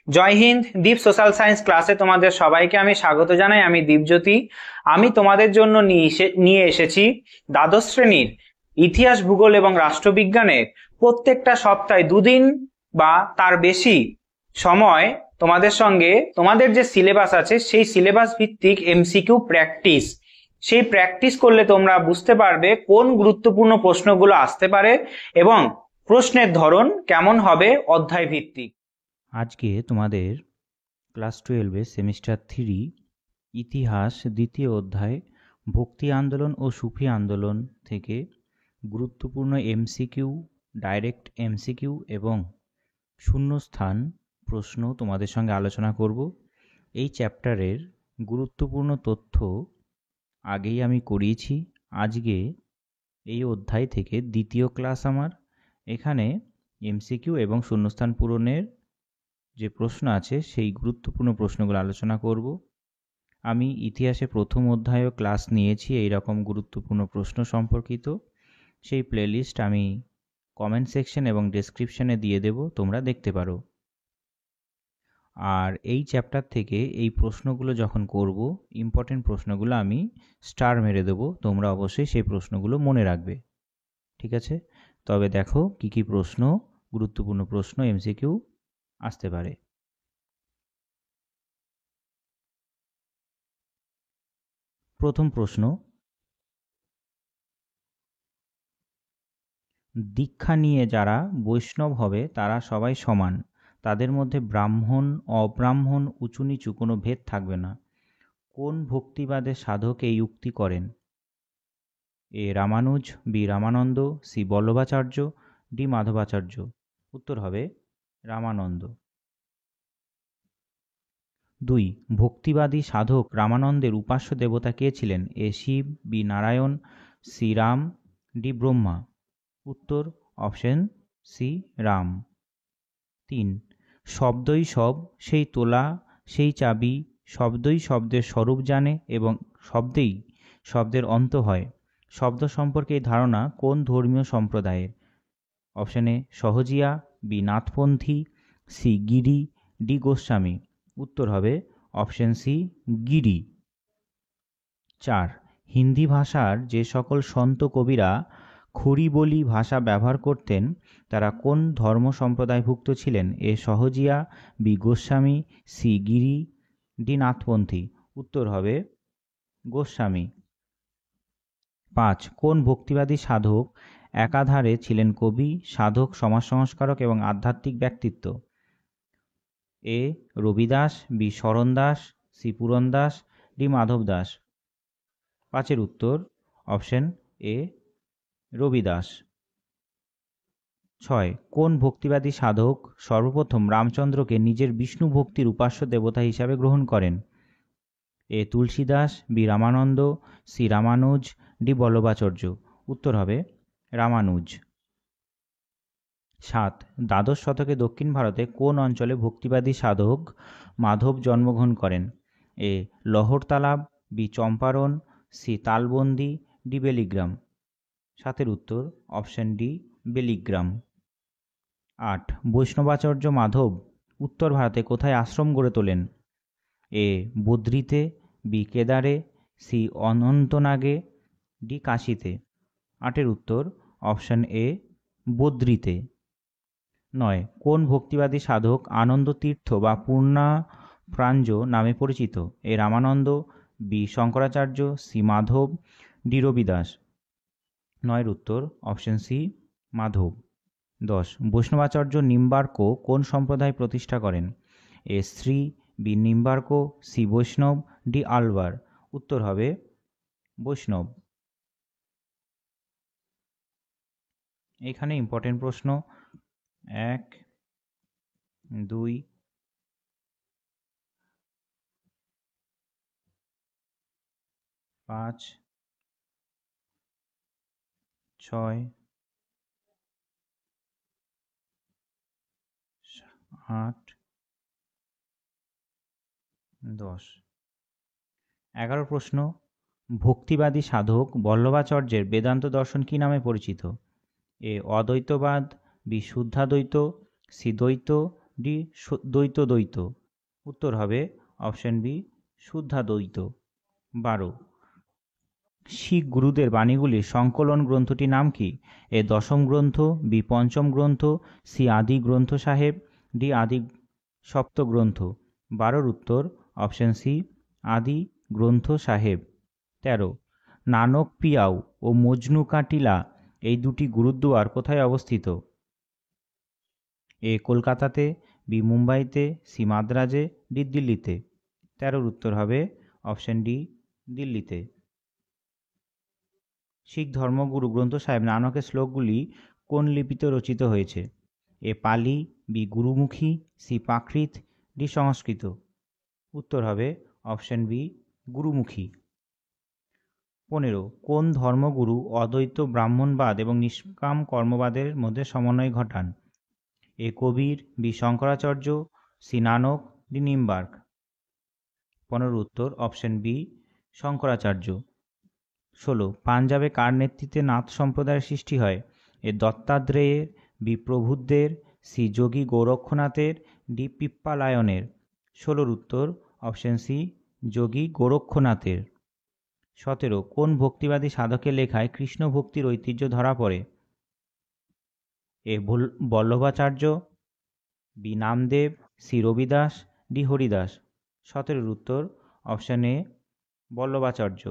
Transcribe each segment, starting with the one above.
জয় হিন্দ। দীপ social science ক্লাসে তোমাদের সবাইকে আমি স্বাগত জানাই। আমি দীপজ্যোতি। আমি তোমাদের জন্য নিয়ে এসেছি দ্বাদশ শ্রেণীর ইতিহাস, ভূগোল এবং রাষ্ট্রবিজ্ঞানের প্রত্যেকটা সপ্তাহে দুদিন বা তার বেশি সময় তোমাদের সঙ্গে তোমাদের যে সিলেবাস আছে সেই সিলেবাস ভিত্তিক এমসিকিউ প্র্যাকটিস। সেই প্র্যাকটিস করলে তোমরা বুঝতে পারবে কোন গুরুত্বপূর্ণ প্রশ্নগুলো আসতে পারে এবং প্রশ্নের ধরন কেমন হবে অধ্যায় ভিত্তিক। আজকে তোমাদের ক্লাস 12 সেমিস্টার 3 ইতিহাস দ্বিতীয় অধ্যায় ভক্তি আন্দোলন ও সুফি আন্দোলন থেকে গুরুত্বপূর্ণ এমসিকিউ, ডাইরেক্ট এমসিকিউ এবং শূন্যস্থান প্রশ্ন তোমাদের সঙ্গে আলোচনা করব। এই চ্যাপ্টারের গুরুত্বপূর্ণ তথ্য আগেই আমি করিয়েছি। আজকে এই অধ্যায় থেকে দ্বিতীয় ক্লাস আমার। এখানে এমসিকিউ এবং শূন্যস্থান পূরণের যে প্রশ্ন আছে সেই গুরুত্বপূর্ণ প্রশ্নগুলো আলোচনা করব। আমি ইতিহাসে প্রথম অধ্যায়ও ক্লাস নিয়েছি এই রকম গুরুত্বপূর্ণ প্রশ্ন সম্পর্কিত। সেই প্লেলিস্ট আমি কমেন্ট সেকশন এবং ডেসক্রিপশনে দিয়ে দেব, তোমরা দেখতে পারো। আর এই চ্যাপ্টার থেকে এই প্রশ্নগুলো যখন করব, ইম্পর্টেন্ট প্রশ্নগুলো আমি স্টার মেরে দেবো, তোমরা অবশ্যই সেই প্রশ্নগুলো মনে রাখবে। ঠিক আছে? তবে দেখো কি কি প্রশ্ন, গুরুত্বপূর্ণ প্রশ্ন এমসিকিউ আসতে পারে। প্রথম প্রশ্ন, দীক্ষা নিয়ে যারা বৈষ্ণব হবে তারা সবাই সমান, তাদের মধ্যে ব্রাহ্মণ অব্রাহ্মণ উঁচু নিচু কোনো ভেদ থাকবে না। কোন ভক্তিবাদের সাধক এই উক্তি করেন? A Ramanuja, B Ramananda, C Vallabhacharya, D Madhavacharya. উত্তর হবে রামানন্দ। 2. ভক্তিবাদী সাধক রামানন্দের উপাস্য দেবতা কে ছিলেন? A Shiva, B Narayan, C Ram, D Brahma. উত্তর অপশন সি রাম। 3. শব্দই সব, সেই তোলা, সেই চাবি, শব্দই শব্দের স্বরূপ জানে এবং শব্দেই শব্দের অন্ত হয়। শব্দ সম্পর্কে এই ধারণা কোন ধর্মীয় সম্প্রদায়ের? Option A Sahajiya, B Nathpanthi, C Giri, D Goswami. উত্তর হবে অপশন সি গিরি। 4. হিন্দি ভাষার যে সকল সন্ত কবিরা খড়িবলি ভাষা ব্যবহার করতেন তারা কোন ধর্ম সম্প্রদায়ভুক্ত ছিলেন? এ Sahajiya, B Goswami, C Giri, D নাথপন্থী। উত্তর হবে গোস্বামী। 5. কোন ভক্তিবাদী সাধক একাধারে ছিলেন কবি, সাধক, সমাজ সংস্কারক এবং আধ্যাত্মিক ব্যক্তিত্ব? এ রবিদাস, বি শরণ দাস, সি পুরন দাস, ডি মাধব দাস। 5 উত্তর অপশন এ রবিদাস। 6. কোন ভক্তিবাদী সাধক সর্বপ্রথম রামচন্দ্রকে নিজের বিষ্ণু ভক্তির উপাস্য দেবতা হিসাবে গ্রহণ করেন? A Tulsidas, B Ramananda, C Ramanuja, D Vallabhacharya. উত্তর হবে রামানুজ। 7. দ্বাদশ শতকে দক্ষিণ ভারতে কোন অঞ্চলে ভক্তিবাদী সাধক মাধব জন্মগ্রহণ করেন? এ লহরতালাব, বি চম্পারণ, সি তালবন্দি, ডি বেলিগ্রাম। 7 উত্তর অপশন ডি বেলিগ্রাম। 8. বৈষ্ণবাচার্য মাধব উত্তর ভারতে কোথায় আশ্রম গড়ে তোলেন? এ বদ্রীতে, বি কেদারে, সি অনন্তনাগে, ডি কাশীতে। 8 উত্তর অপশন এ বদ্রীতে। 9. কোন ভক্তিবাদী সাধক আনন্দ তীর্থ বা পূর্ণাপ্রাঞ্জ নামে পরিচিত? A Ramananda, B Shankaracharya, C Madhava, D Ravidas. 9 উত্তর অপশন সি মাধব। 10. বৈষ্ণবাচার্য নিম্বার্ক কোন সম্প্রদায় প্রতিষ্ঠা করেন? A Shri, B Nimbarka, C Vaishnava, D আলবার। উত্তর হবে বৈষ্ণব। এখানে ইম্পর্টেন্ট প্রশ্ন 1, 2, 5, 6, 8, 10। 11 প্রশ্ন, ভক্তিবাদী সাধক বল্লভাচার্যের বেদান্ত দর্শন কি নামে পরিচিত? এ অদ্বৈতবাদ, বি শুদ্ধাদ্বৈত, সি দ্বৈত, ডি দ্বৈত দ্বৈত। উত্তর হবে অপশন বি শুদ্ধাদ্বৈত। 12 শিখ গুরুদের বাণীগুলির সংকলন গ্রন্থটির নাম কি? এ দশম গ্রন্থ, বি পঞ্চম গ্রন্থ, সি আদি গ্রন্থ সাহেব, ডি আদি সপ্ত গ্রন্থ। 12 উত্তর অপশন সি আদি গ্রন্থ সাহেব। 13 নানক পিয়াও ও মজনু কা টিলা এই দুটি গুরুদ্বার কোথায় অবস্থিত? এ কলকাতাতে, বি মুম্বাইতে, সি মাদ্রাজে, ডি দিল্লিতে। 13 উত্তর হবে অপশন ডি দিল্লিতে। শিখ ধর্মগুরু গ্রন্থ সাহেব নানকের শ্লোকগুলি কোন লিপিতে রচিত হয়েছে? এ পালি, বি গুরুমুখী, সি প্রাকৃত, ডি সংস্কৃত। উত্তর হবে অপশন বি গুরুমুখী। 15 কোন ধর্মগুরু অদ্বৈত ব্রাহ্মণবাদ এবং নিষ্কাম কর্মবাদের মধ্যে সমন্বয় ঘটান? A Kabir, B Shankaracharya, C Nanak, D Nimbarka. 15 উত্তর অপশন বি শঙ্করাচার্য। 16 পাঞ্জাবে কার নেতৃত্বে নাথ সম্প্রদায়ের সৃষ্টি হয়? এ দত্তাত্রেয়ের, বি প্রবুদ্ধের, সি যোগী গোরক্ষনাথের, ডি পিপ্পালায়নের। 16 উত্তর অপশন সি যোগী গোরক্ষনাথের। 17 কোন ভক্তিবাদী সাধকের লেখায় কৃষ্ণ ভক্তির ঐতিহ্য ধরা পড়ে? A Vallabhacharya, B Namdev, C Ravidas, D Haridas. 17 উত্তর অপশন এ বল্লভাচার্য।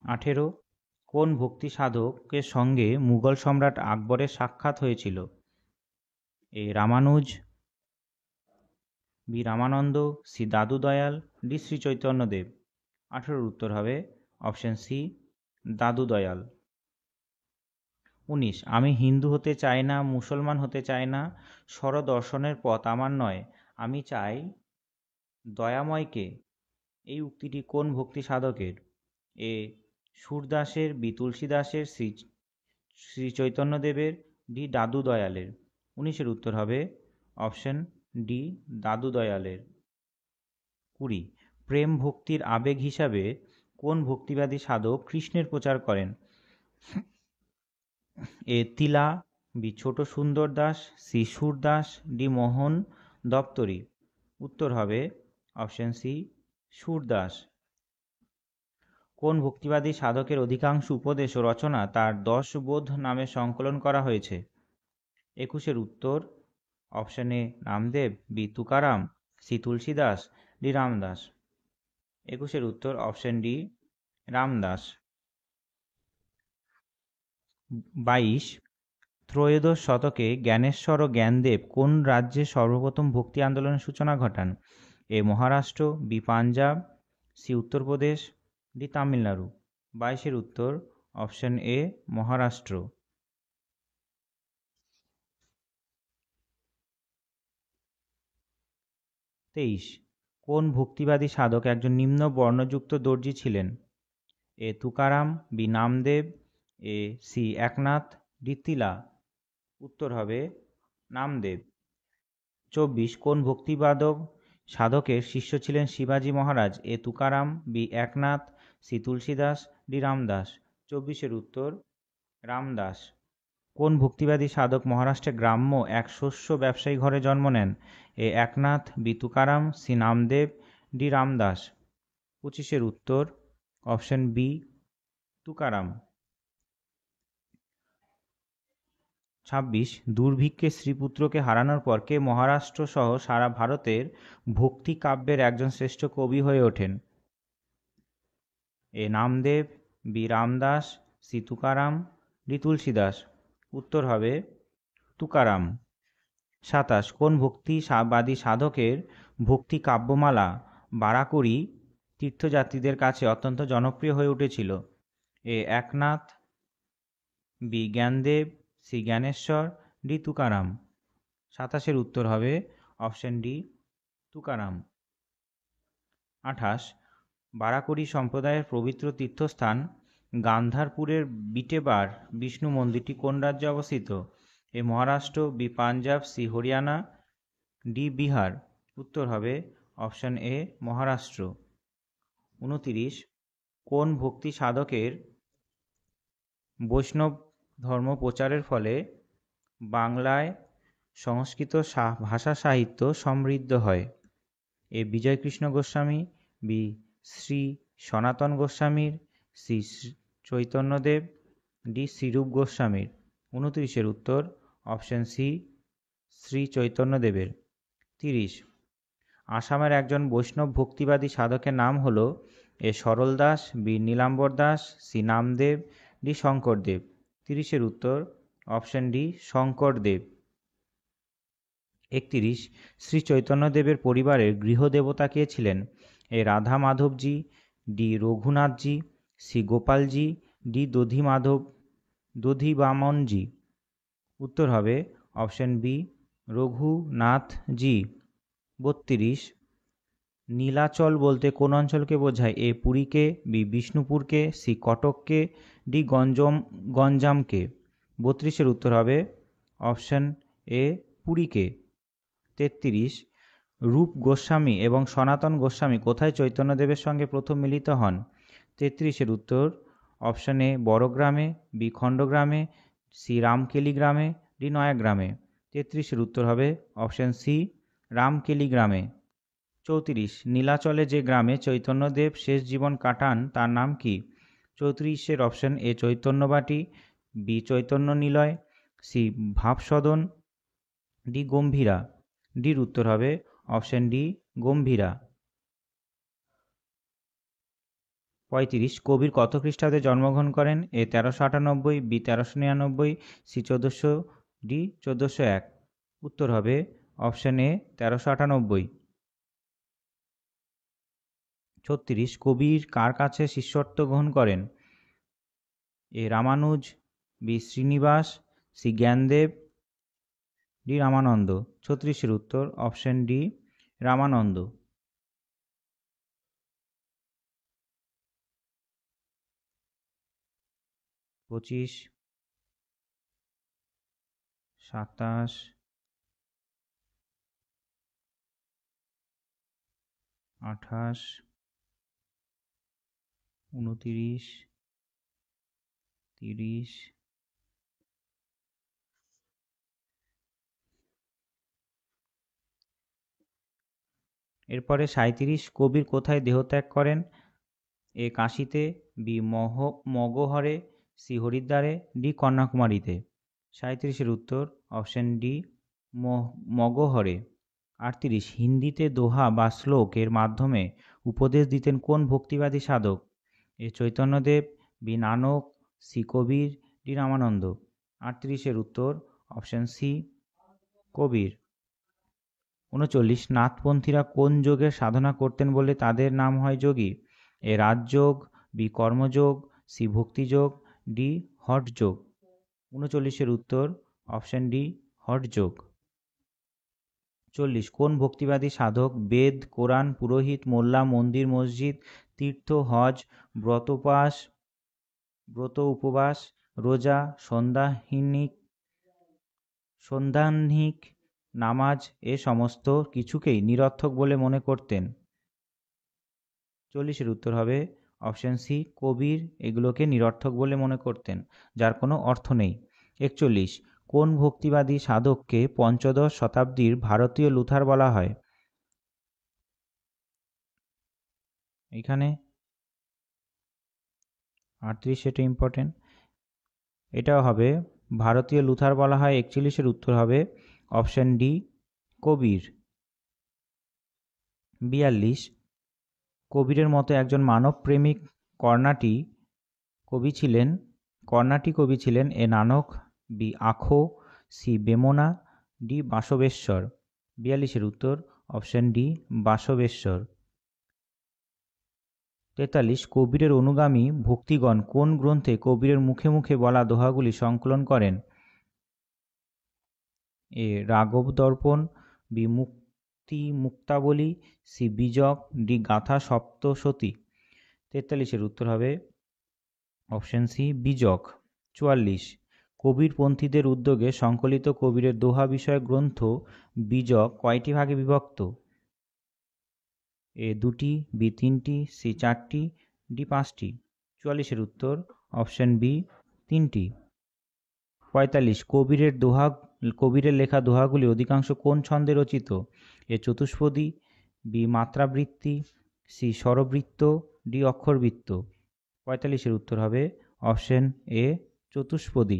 18 কোন ভক্তি সাধকের সঙ্গে মুঘল সম্রাট আকবরের সাক্ষাৎ হয়েছিল? এ রামানুজ, বি রামানন্দ, সি দাদু দয়াল, ডি শ্রী চৈতন্যদেব। 18 উত্তর হবে অপশন সি দাদু দয়াল। 19 আমি হিন্দু হতে চাই না, মুসলমান হতে চাই না, স্বরদর্শনের পথ আমার নয়, আমি চাই দয়াময়কে এই উক্তিটি কোন ভক্তি সাধকের? এ সুরদাসের, বি তুলসীদাসের, শ্রী চৈতন্যদেবের, ডি দাদু দয়ালের। 19 উত্তর হবে অপশন ডি দাদু দয়ালের। 20 প্রেম ভক্তির আবেগ হিসাবে কোন ভক্তিবাদী সাধক কৃষ্ণের প্রচার করেন? এ তিলা, বি ছোট সুন্দর দাস, সি সুরদাস, ডি মোহন দপ্তরি। উত্তর হবে অপশন সি সুরদাস। কোন ভক্তিবাদী সাধকের অধিকাংশ উপদেশ ও রচনা তার 10 বোধ নামে সংকলন করা হয়েছে? 21 উত্তর option A Namdev, B Tukaram, C Tulsidas, D Ramdas. 21 উত্তর অপশন ডি রামদাস। 22 ত্রয়োদশ শতকে জ্ঞানেশ্বর ও জ্ঞানদেব কোন রাজ্যে সর্বপ্রথম ভক্তি আন্দোলনের সূচনা ঘটান? A Maharashtra, B Punjab, C Uttar Pradesh, D Tamil Nadu. 22 উত্তর অপশন এ মহারাষ্ট্র। 23 কোন ভক্তিবাদী সাধক একজন নিম্ন বর্ণযুক্ত দর্জি ছিলেন? A Tukaram, B Namdev, A C Eknath, D তিলা। উত্তর হবে নামদেব। 24 কোন ভক্তিবাদক সাধকের শিষ্য ছিলেন শিবাজি Maharaj? A Tukaram, B Eknath, C Tulsidas, D Ramdas. 24 উত্তর রামদাস। কোন ভক্তিবাদী সাধক মহারাষ্ট্রে গ্রাম্য এক শস্য ব্যবসায়ী ঘরে জন্ম নেন? A Eknath, B Tukaram, C Namdev, D Ramdas. 25 উত্তর অপশন বি তুকারাম। 26 দুর্ভিক্ষে শ্রীপুত্রকে হারানোর পর কে মহারাষ্ট্র সহ সারা ভারতের ভক্তি কাব্যের একজন শ্রেষ্ঠ কবি হয়ে ওঠেন? A Namdev, B Ramdas, C Tukaram, D Tulsidas. উত্তর হবে তুকারাম। 27 কোন ভক্তিবাদী সাধকের ভক্তি কাব্যমালা বারাকরি তীর্থযাত্রীদের কাছে অত্যন্ত জনপ্রিয় হয়ে উঠেছিল? A Eknath, B Gyandev, C Gyaneshwar, D Tukaram. 27 উত্তর হবে অপশন ডি তুকারাম। 28 বারাকরি সম্প্রদায়ের পবিত্র তীর্থস্থান গান্ধারপুরের বিটেবার বিষ্ণু মন্দিরটি কোন রাজ্যে অবস্থিত? A Maharashtra, B Punjab, C Haryana, D Bihar. উত্তর হবে অপশন এ মহারাষ্ট্র। 29 কোন ভক্তি সাধকের বৈষ্ণব ধর্ম প্রচারের ফলে বাংলায় সংস্কৃত ভাষা সাহিত্য সমৃদ্ধ হয়। এ বিজয়কৃষ্ণ গোস্বামী, বি শ্রী সনাতন গোস্বামীর, শ্রী চৈতন্যদেব, ডি শ্রীরূপ গোস্বামীর। 29-এর উত্তর অপশন সি শ্রী চৈতন্যদেবের। 30, আসামের একজন বৈষ্ণব ভক্তিবাদী সাধকের নাম হল A Saral Das, B Nilambar Das, C Namdev, D Shankardev. 30-এর উত্তর অপশন ডি শঙ্করদেব। 31, শ্রী চৈতন্যদেবের পরিবারের গৃহদেবতা কে ছিলেন? A Radha Madhavji, D Raghunathji, C Gopalji, D Dadhi Vamanji. উত্তর হবে অপশন বি রঘুনাথজি। 32, নীলাচল বলতে কোন অঞ্চলকে বোঝায়? এ পুরীকে, বি বিষ্ণুপুরকে, সি কটককে, ডি গঞ্জামকে। 32-এর উত্তর হবে অপশন এ পুরীকে। 33, রূপ গোস্বামী এবং সনাতন গোস্বামী কোথায় চৈতন্যদেবের সঙ্গে প্রথম মিলিত হন? 33-এর উত্তর অপশন এ বড়গ্রামে, বি খণ্ডগ্রামে, সি রামকেলি গ্রামে, ডি নয়াগ্রামে। 33-এর উত্তর হবে অপশন সি রামকেলি গ্রামে। 34, নীলাচলে যে গ্রামে চৈতন্যদেব শেষ জীবন কাটান তার নাম কি? 34-এর option A Chaitanyabati, B Chaitanya Niloy, C Bhavsadan, D Gambhira. ডির উত্তর হবে অপশন ডি গম্ভীরা। 35, কবির কত খ্রিস্টাব্দে জন্মগ্রহণ করেন? এ 1398, বি 1399, সি 1400, ডি 1401। উত্তর হবে অপশন এ 1398। 36, কবির কার কাছে শিষ্যত্ব গ্রহণ করেন? A Ramanuja, B Srinivas, C Gyandev, D Ramananda. 36-এর উত্তর অপশন ডি রামানন্দ। 25, 27, 28, 29, 30, এরপরে 37, কবির কোথায় দেহত্যাগ করেন? এ কাশীতে, বি মগহরে, সি হরিদ্বারে, ডি কন্যাকুমারীতে। 37-এর উত্তর অপশন ডি মগহরে। 38, হিন্দিতে দোহা বা শ্লোক এর মাধ্যমে উপদেশ দিতেন কোন ভক্তিবাদী সাধক? এ Chaitanyadev, B Nanak, C Kabir, D Ramananda. 38-এর উত্তর অপশন সি কবির। 39, নাথপন্থীরা কোন যোগের সাধনা করতেন বলে তাদের নাম হয় যোগী? এ রাজযোগ, বি কর্মযোগ, সি ভক্তিযোগ, ডি হঠযোগ। 39-এর উত্তর অপশন ডি হঠযোগ। 40, কোন ভক্তিবাদী সাধক বেদ, কোরআন, পুরোহিত, মোল্লা, মন্দির, মসজিদ, তীর্থ, হজ, ব্রত উপবাস, রোজা, সন্ধ্যাহ্নিক নামাজ এ সমস্ত কিছুকেই নিরর্থক বলে মনে করতেন? 40-এর উত্তর হবে অপশন সি কবির এগুলোকে নিরর্থক বলে মনে করতেন, যার কোনো অর্থ নেই। 41, কোন ভক্তিবাদী সাধককে পঞ্চদশ শতাব্দীর ভারতীয় লুথার বলা হয়? এখানে 38, এটা ইম্পর্টেন্ট, এটাও হবে ভারতীয় লুথার বলা হয়। 41-এর উত্তর হবে অপশন ডি কবির। 42, কবিরের মতো একজন মানব প্রেমিক কর্ণাটি কবি ছিলেন এ নানক, বি আখো, সি বেমনা, ডি বাসবেশ্বর। 42-এর উত্তর অপশন ডি বাসবেশ্বর। 43, কবিরের অনুগামী ভক্তিগণ কোন গ্রন্থে কবিরের মুখে মুখে বলা দোহাগুলি সংকলন করেন? এ রাঘব দর্পণ, বি মুক্তাবলী, সি বীজক, ডি গাথা সপ্তশতী। 43-এর উত্তর হবে অপশন সি বীজক। 44, কবির পন্থীদের উদ্যোগে সংকলিত কবিরের দোহা বিষয়ক গ্রন্থ বীজক কয়টি ভাগে বিভক্ত? এ 2টি, বি 3টি, সি 4টি, ডি 5টি। 44-এর উত্তর অপশন বি 3টি। 45 কবিরের লেখা দোহাগুলি অধিকাংশ কোন ছন্দে রচিত? এ চতুষ্পদী, বি মাত্রাবৃত্তি, সি স্বরবৃত্ত, ডি অক্ষরবৃত্ত। 45-এর উত্তর হবে অপশন এ চতুষ্পদী।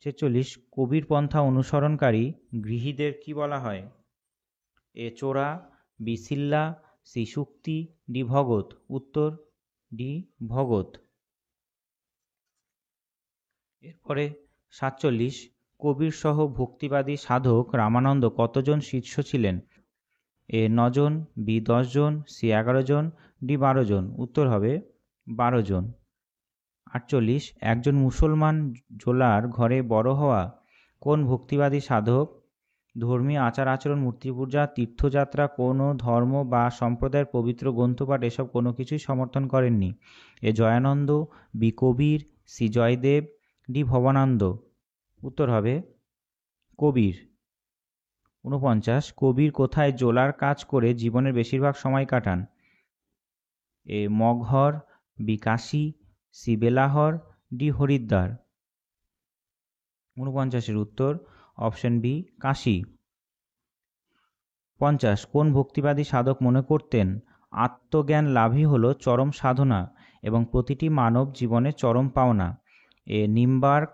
46 কবির পন্থা অনুসরণকারী গৃহীদের কি বলা হয়? A Chora, B Silla, C Sukti, D Bhagat. উত্তর ডি ভগত। এরপরে 47 কবির সহ ভক্তিবাদী সাধক রামানন্দ কতজন শিষ্য ছিলেন? এ 9 জন, বি 10 জন, সি 11 জন, ডি 12 জন। উত্তর হবে 12 জন। 48 একজন মুসলমান জোলার ঘরে বড় হওয়া কোন ভক্তিবাদী সাধক ধর্মীয় আচার আচরণ, মূর্তি পূজা, তীর্থযাত্রা, কোনো ধর্ম বা সম্প্রদায়ের পবিত্র গ্রন্থপাঠ এসব কোনো কিছুই সমর্থন করেননি? এ জয়ানন্দ, বি কবির, সি জয়দেব, ডি ভবানন্দ। উত্তর হবে কবির। 49 কবির কোথায় জোলার কাজ করে জীবনের বেশিরভাগ সময় কাটান? A Maghar, B Kashi, C Belahar, D Haridwar. 49-এর উত্তর অপশন বি কাশী। 50 কোন ভক্তিবাদী সাধক মনে করতেন আত্মজ্ঞান লাভই হলো চরম সাধনা এবং প্রতিটি মানব জীবনে চরম পাওনা? এ Nimbarka,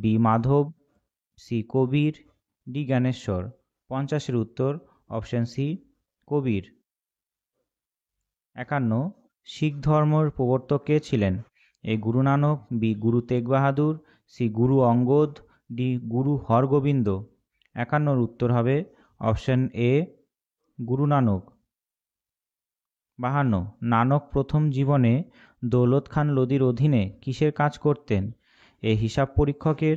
B Madhva, C Kabir, D Gyaneshwar. 50-এর উত্তর অপশন সি কবির। 51 শিখ ধর্মের প্রবর্তক কে ছিলেন? এ গুরু নানক, বি গুরু তেগ বাহাদুর, সি গুরু অঙ্গদ, ডি গুরু হরগোবিন্দ। 51-র উত্তর হবে অপশন এ গুরু নানক। 52 নানক প্রথম জীবনে দৌলত খান লোদির অধীনে কিসের কাজ করতেন? এ হিসাব পরীক্ষকের,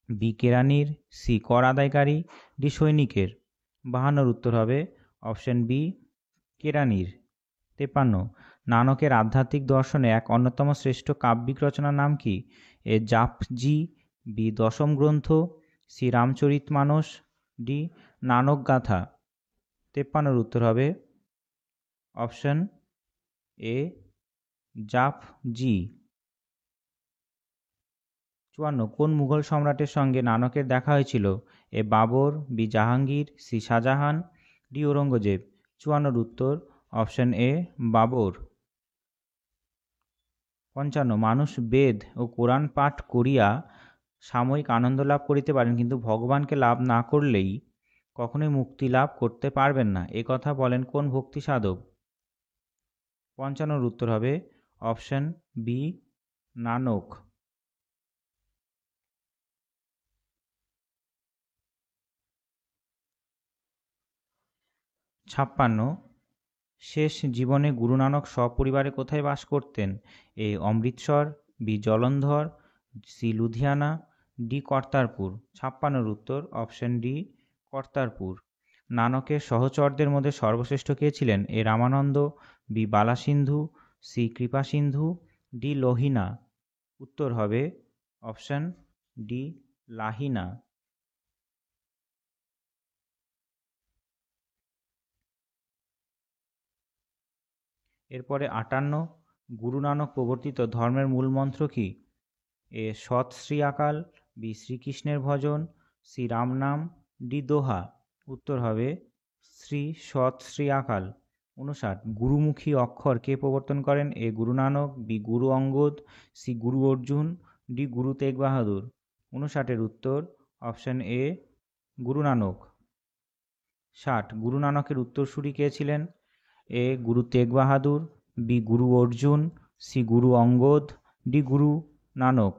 বি কেরানির, সি কর আদায়কারী, ডি সৈনিকের। 52-র উত্তর হবে অপশন বি কেরানির। 53 নানকের আধ্যাত্মিক দর্শনে এক অন্যতম শ্রেষ্ঠ কাব্যিক রচনার নাম কি? এ জাপজি, বি দশম গ্রন্থ, সি রামচরিতমানস, ডি নানক গাথা। 53-র উত্তর হবে অপশন এ জাপজি। 54 কোন মুঘল সম্রাটের সঙ্গে নানকের দেখা হয়েছিল? A Babur, B Jahangir, C Shahjahan, D Aurangzeb. 54-র উত্তর অপশন এ বাবর। 55 মানুষ বেদ ও কোরআন পাঠ করিয়া সাময়িক আনন্দ লাভ করিতে পারেন, কিন্তু ভগবানকে লাভ না করলেই কখনোই মুক্তি লাভ করতে পারবেন না, এ কথা বলেন কোন ভক্তি সাধক? 55-র উত্তর হবে অপশন বি নানক। 56 শেষ জীবনে গুরু নানক সপরিবারে কোথায় বাস করতেন? A Amritsar, B Jalandhar, C Ludhiana, D Kartarpur. 56-র উত্তর অপশন ডি কর্তারপুর। নানকের সহচরদের মধ্যে সর্বশ্রেষ্ঠ কে ছিলেন? A Ramananda, B Balasindhu, C Kripasindhu, D Lohina. উত্তর হবে অপশন ডি লাহিনা। এরপরে 58 গুরু নানক প্রবর্তিত ধর্মের মূল মন্ত্র কি? এ সৎ শ্রী আকাল, বি শ্রীকৃষ্ণের ভজন, সি রাম নাম, ডি দোহা। উত্তর হবে শ্রী সৎ শ্রী আকাল। 59 গুরুমুখী অক্ষর কে প্রবর্তন করেন? এ গুরু নানক, বি গুরু অঙ্গদ, সি গুরু অর্জুন, ডি গুরু তেগ বাহাদুর। 59-এর উত্তর অপশন এ গুরু নানক। 60 গুরু নানকের উত্তরসূরি কে ছিলেন? এ গুরু তেগ বাহাদুর, বি গুরু অর্জুন, সি গুরু অঙ্গদ, ডি গুরু নানক।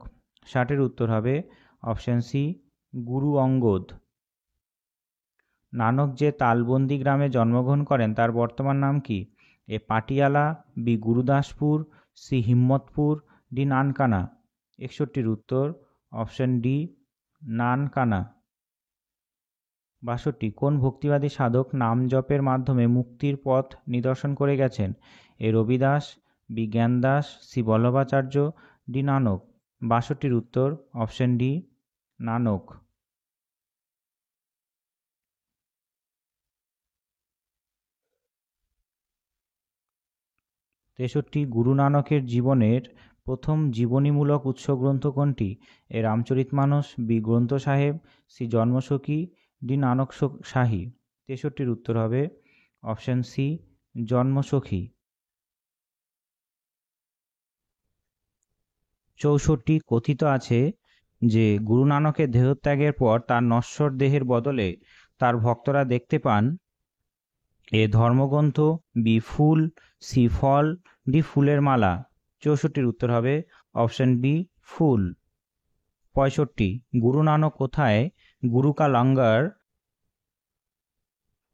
60-এর উত্তর হবে অপশন সি গুরু অঙ্গদ। নানক যে তালবন্দি গ্রামে জন্মগ্রহণ করেন তার বর্তমান নাম কি? A Patiala, B Gurdaspur, C Himmatpur, D Nankana. 61-র উত্তর অপশন ডি নানকানা। 62 কোন ভক্তিবাদী সাধক নাম জপের মাধ্যমে মুক্তির পথ নিদর্শন করে গেছেন? A Ravidas, B Gyandas, C Vallabhacharya, D Nanak. 62-র উত্তর অপশন ডি নানক। 63 গুরু নানকের জীবনের প্রথম জীবনীমূলক উৎস গ্রন্থ কোনটি? এ রামচরিতমানস, বি গ্রন্থ সাহেব, সি জন্মসখী, ডি নানক শাহী। 63-র উত্তর হবে অপশন সি জন্মসখী। 64 কথিত আছে যে গুরু নানকের দেহত্যাগের পর তার নশ্বর দেহের বদলে তার ভক্তরা দেখতে পান এ ধর্মগ্রন্থ, বি ফুল, সি ফল, ডি ফুলের মালা। 64-র উত্তর হবে অপশন বি ফুল। 65 গুরু নানক কোথায় গুরু কা লঙ্গর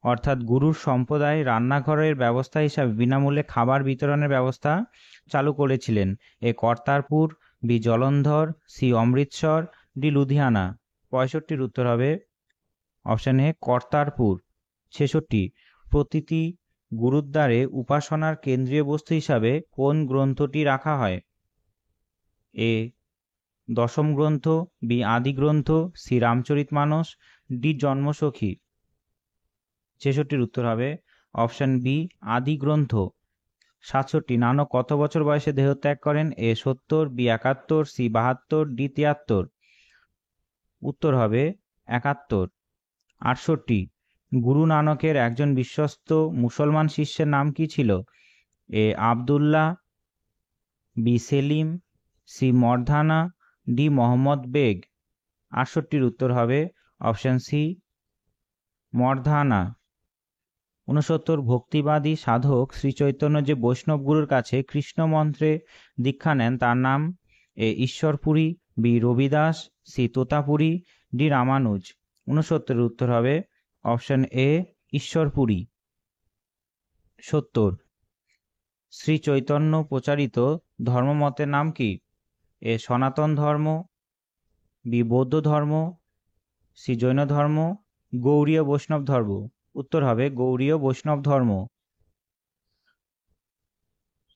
অর্থাৎ গুরুর সম্প্রদায় রান্নাঘরের ব্যবস্থা হিসাবে বিনামূল্যে খাবার বিতরণের ব্যবস্থা চালু করেছিলেন? A Kartarpur, B Jalandhar, C Amritsar, D Ludhiana. 65-র উত্তর হবে অপশন এ কর্তারপুর। 66 প্রতিটি গুরুদ্বারে উপাসনার কেন্দ্রীয় বস্তু হিসাবে কোন গ্রন্থটি রাখা হয়? এ দশম গ্রন্থ, বি আদি গ্রন্থ, সি রামচরিতমানস, ডি জন্মসখী। 66-র উত্তর হবে অপশন বি আদি গ্রন্থ। 67 নানক কত বছর বয়সে দেহত্যাগ করেন? এ 70, বি 71, সি 72, ডি 73। উত্তর হবে 71। 68 গুরু নানকের একজন বিশ্বস্ত মুসলমান শিষ্যের নাম কি ছিল? A Abdullah, B Salim, C Mardana, D Mohammad Beg. 68-র উত্তর হবে অপশন সি মর্ধানা। 69 ভক্তিবাদী সাধক শ্রী চৈতন্য যে বৈষ্ণব গুরুর কাছে কৃষ্ণ মন্ত্রে দীক্ষা নেন তার নাম? A Ishwarpuri, B Ravidas, C Totapuri, D Ramanuja. 69-এর উত্তর হবে অপশন এ ঈশ্বরপুরী। 70 শ্রী চৈতন্য প্রচারিত ধর্মমতের নাম কি? এ সনাতন ধর্ম, বি বৌদ্ধ ধর্ম, সি জৈন ধর্ম, গৌড়ীয় বৈষ্ণব ধর্ম। উত্তর হবে গৌড়ীয় বৈষ্ণব ধর্ম।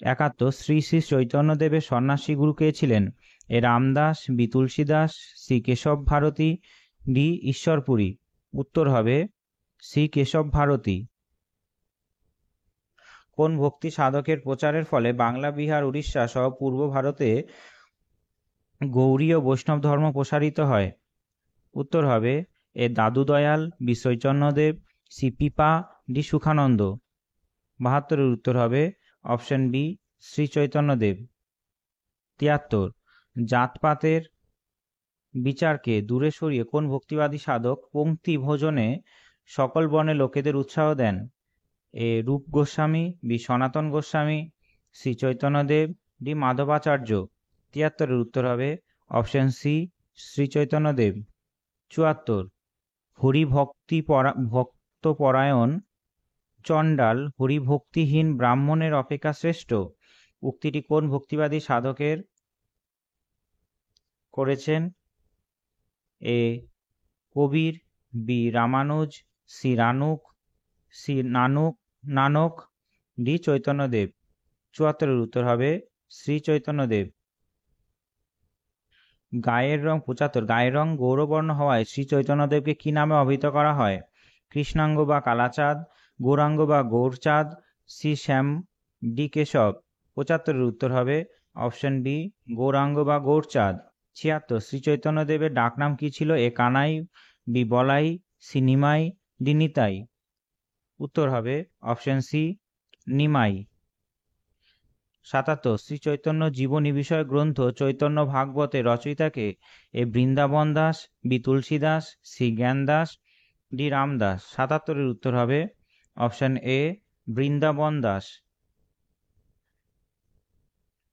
71 শ্রী শ্রী চৈতন্যদেবের সন্ন্যাসী গুরু কে ছিলেন? A Ramdas, B Tulsidas, C Keshav Bharati, D Ishwarpuri. উত্তর হবে সি কেশব ভারতী। কোন ভক্তি সাধকের প্রচারের ফলে বাংলা, বিহার, উড়িষ্যা সহ পূর্ব ভারতে গৌড়ীয় বৈষ্ণব ধর্ম প্রসারিত হয়? উত্তর হবে এ দাদু Dayal, B Chaitanyadev, C পিপা, D Sukhananda. 72-এর উত্তর হবে অপশন বি শ্রী চৈতন্যদেব। 73 জাতপাতের বিচারকে দূরে সরিয়ে কোন ভক্তিবাদী সাধক পঙ্ক্তি ভোজনে সকল বর্ণের লোকেদের উৎসাহ দেন? এ রূপ গোস্বামী, বি সনাতন গোস্বামী, শ্রী চৈতন্যদেব, ডি মাধবাচার্য। 73-এর উত্তর হবে অপশন সি শ্রী চৈতন্যদেব। 74 ভক্তপরায়ণ চণ্ডাল হরিভক্তিহীন ব্রাহ্মণের অপেক্ষা শ্রেষ্ঠ উক্তিটি কোন ভক্তিবাদী সাধকের করেছেন? A Kabir, B Ramanuja, C Nanak, D Chaitanyadev. 74-এর উত্তর হবে শ্রী চৈতন্যদেব। গায়ের রং 75 গায়ের রং গৌরবর্ণ হওয়ায় শ্রী চৈতন্যদেবকে কি নামে অভিহিত করা হয়? কৃষ্ণাঙ্গ বা কালাচাঁদ, গৌরাঙ্গ বা গৌরচাঁদ, সি শ্যাম, ডি কেশব। 75-এর উত্তর হবে অপশন বি গৌরাঙ্গ বা গৌরচাঁদ। 76 শ্রী চৈতন্যদেবের ডাকনাম কি ছিল? এ কানাই, বি বলাই, সি নিমাই, ডি নিতাই। উত্তর হবে অপশন সি নিমাই। 77 শ্রী চৈতন্য জীবনী বিষয় গ্রন্থ চৈতন্য ভাগবতের রচয়িতাকে? এ বৃন্দাবন দাস, বি তুলসী দাস, সি জ্ঞান দাস, ডি রামদাস। 77-এর উত্তর হবে অপশন এ বৃন্দাবন দাস।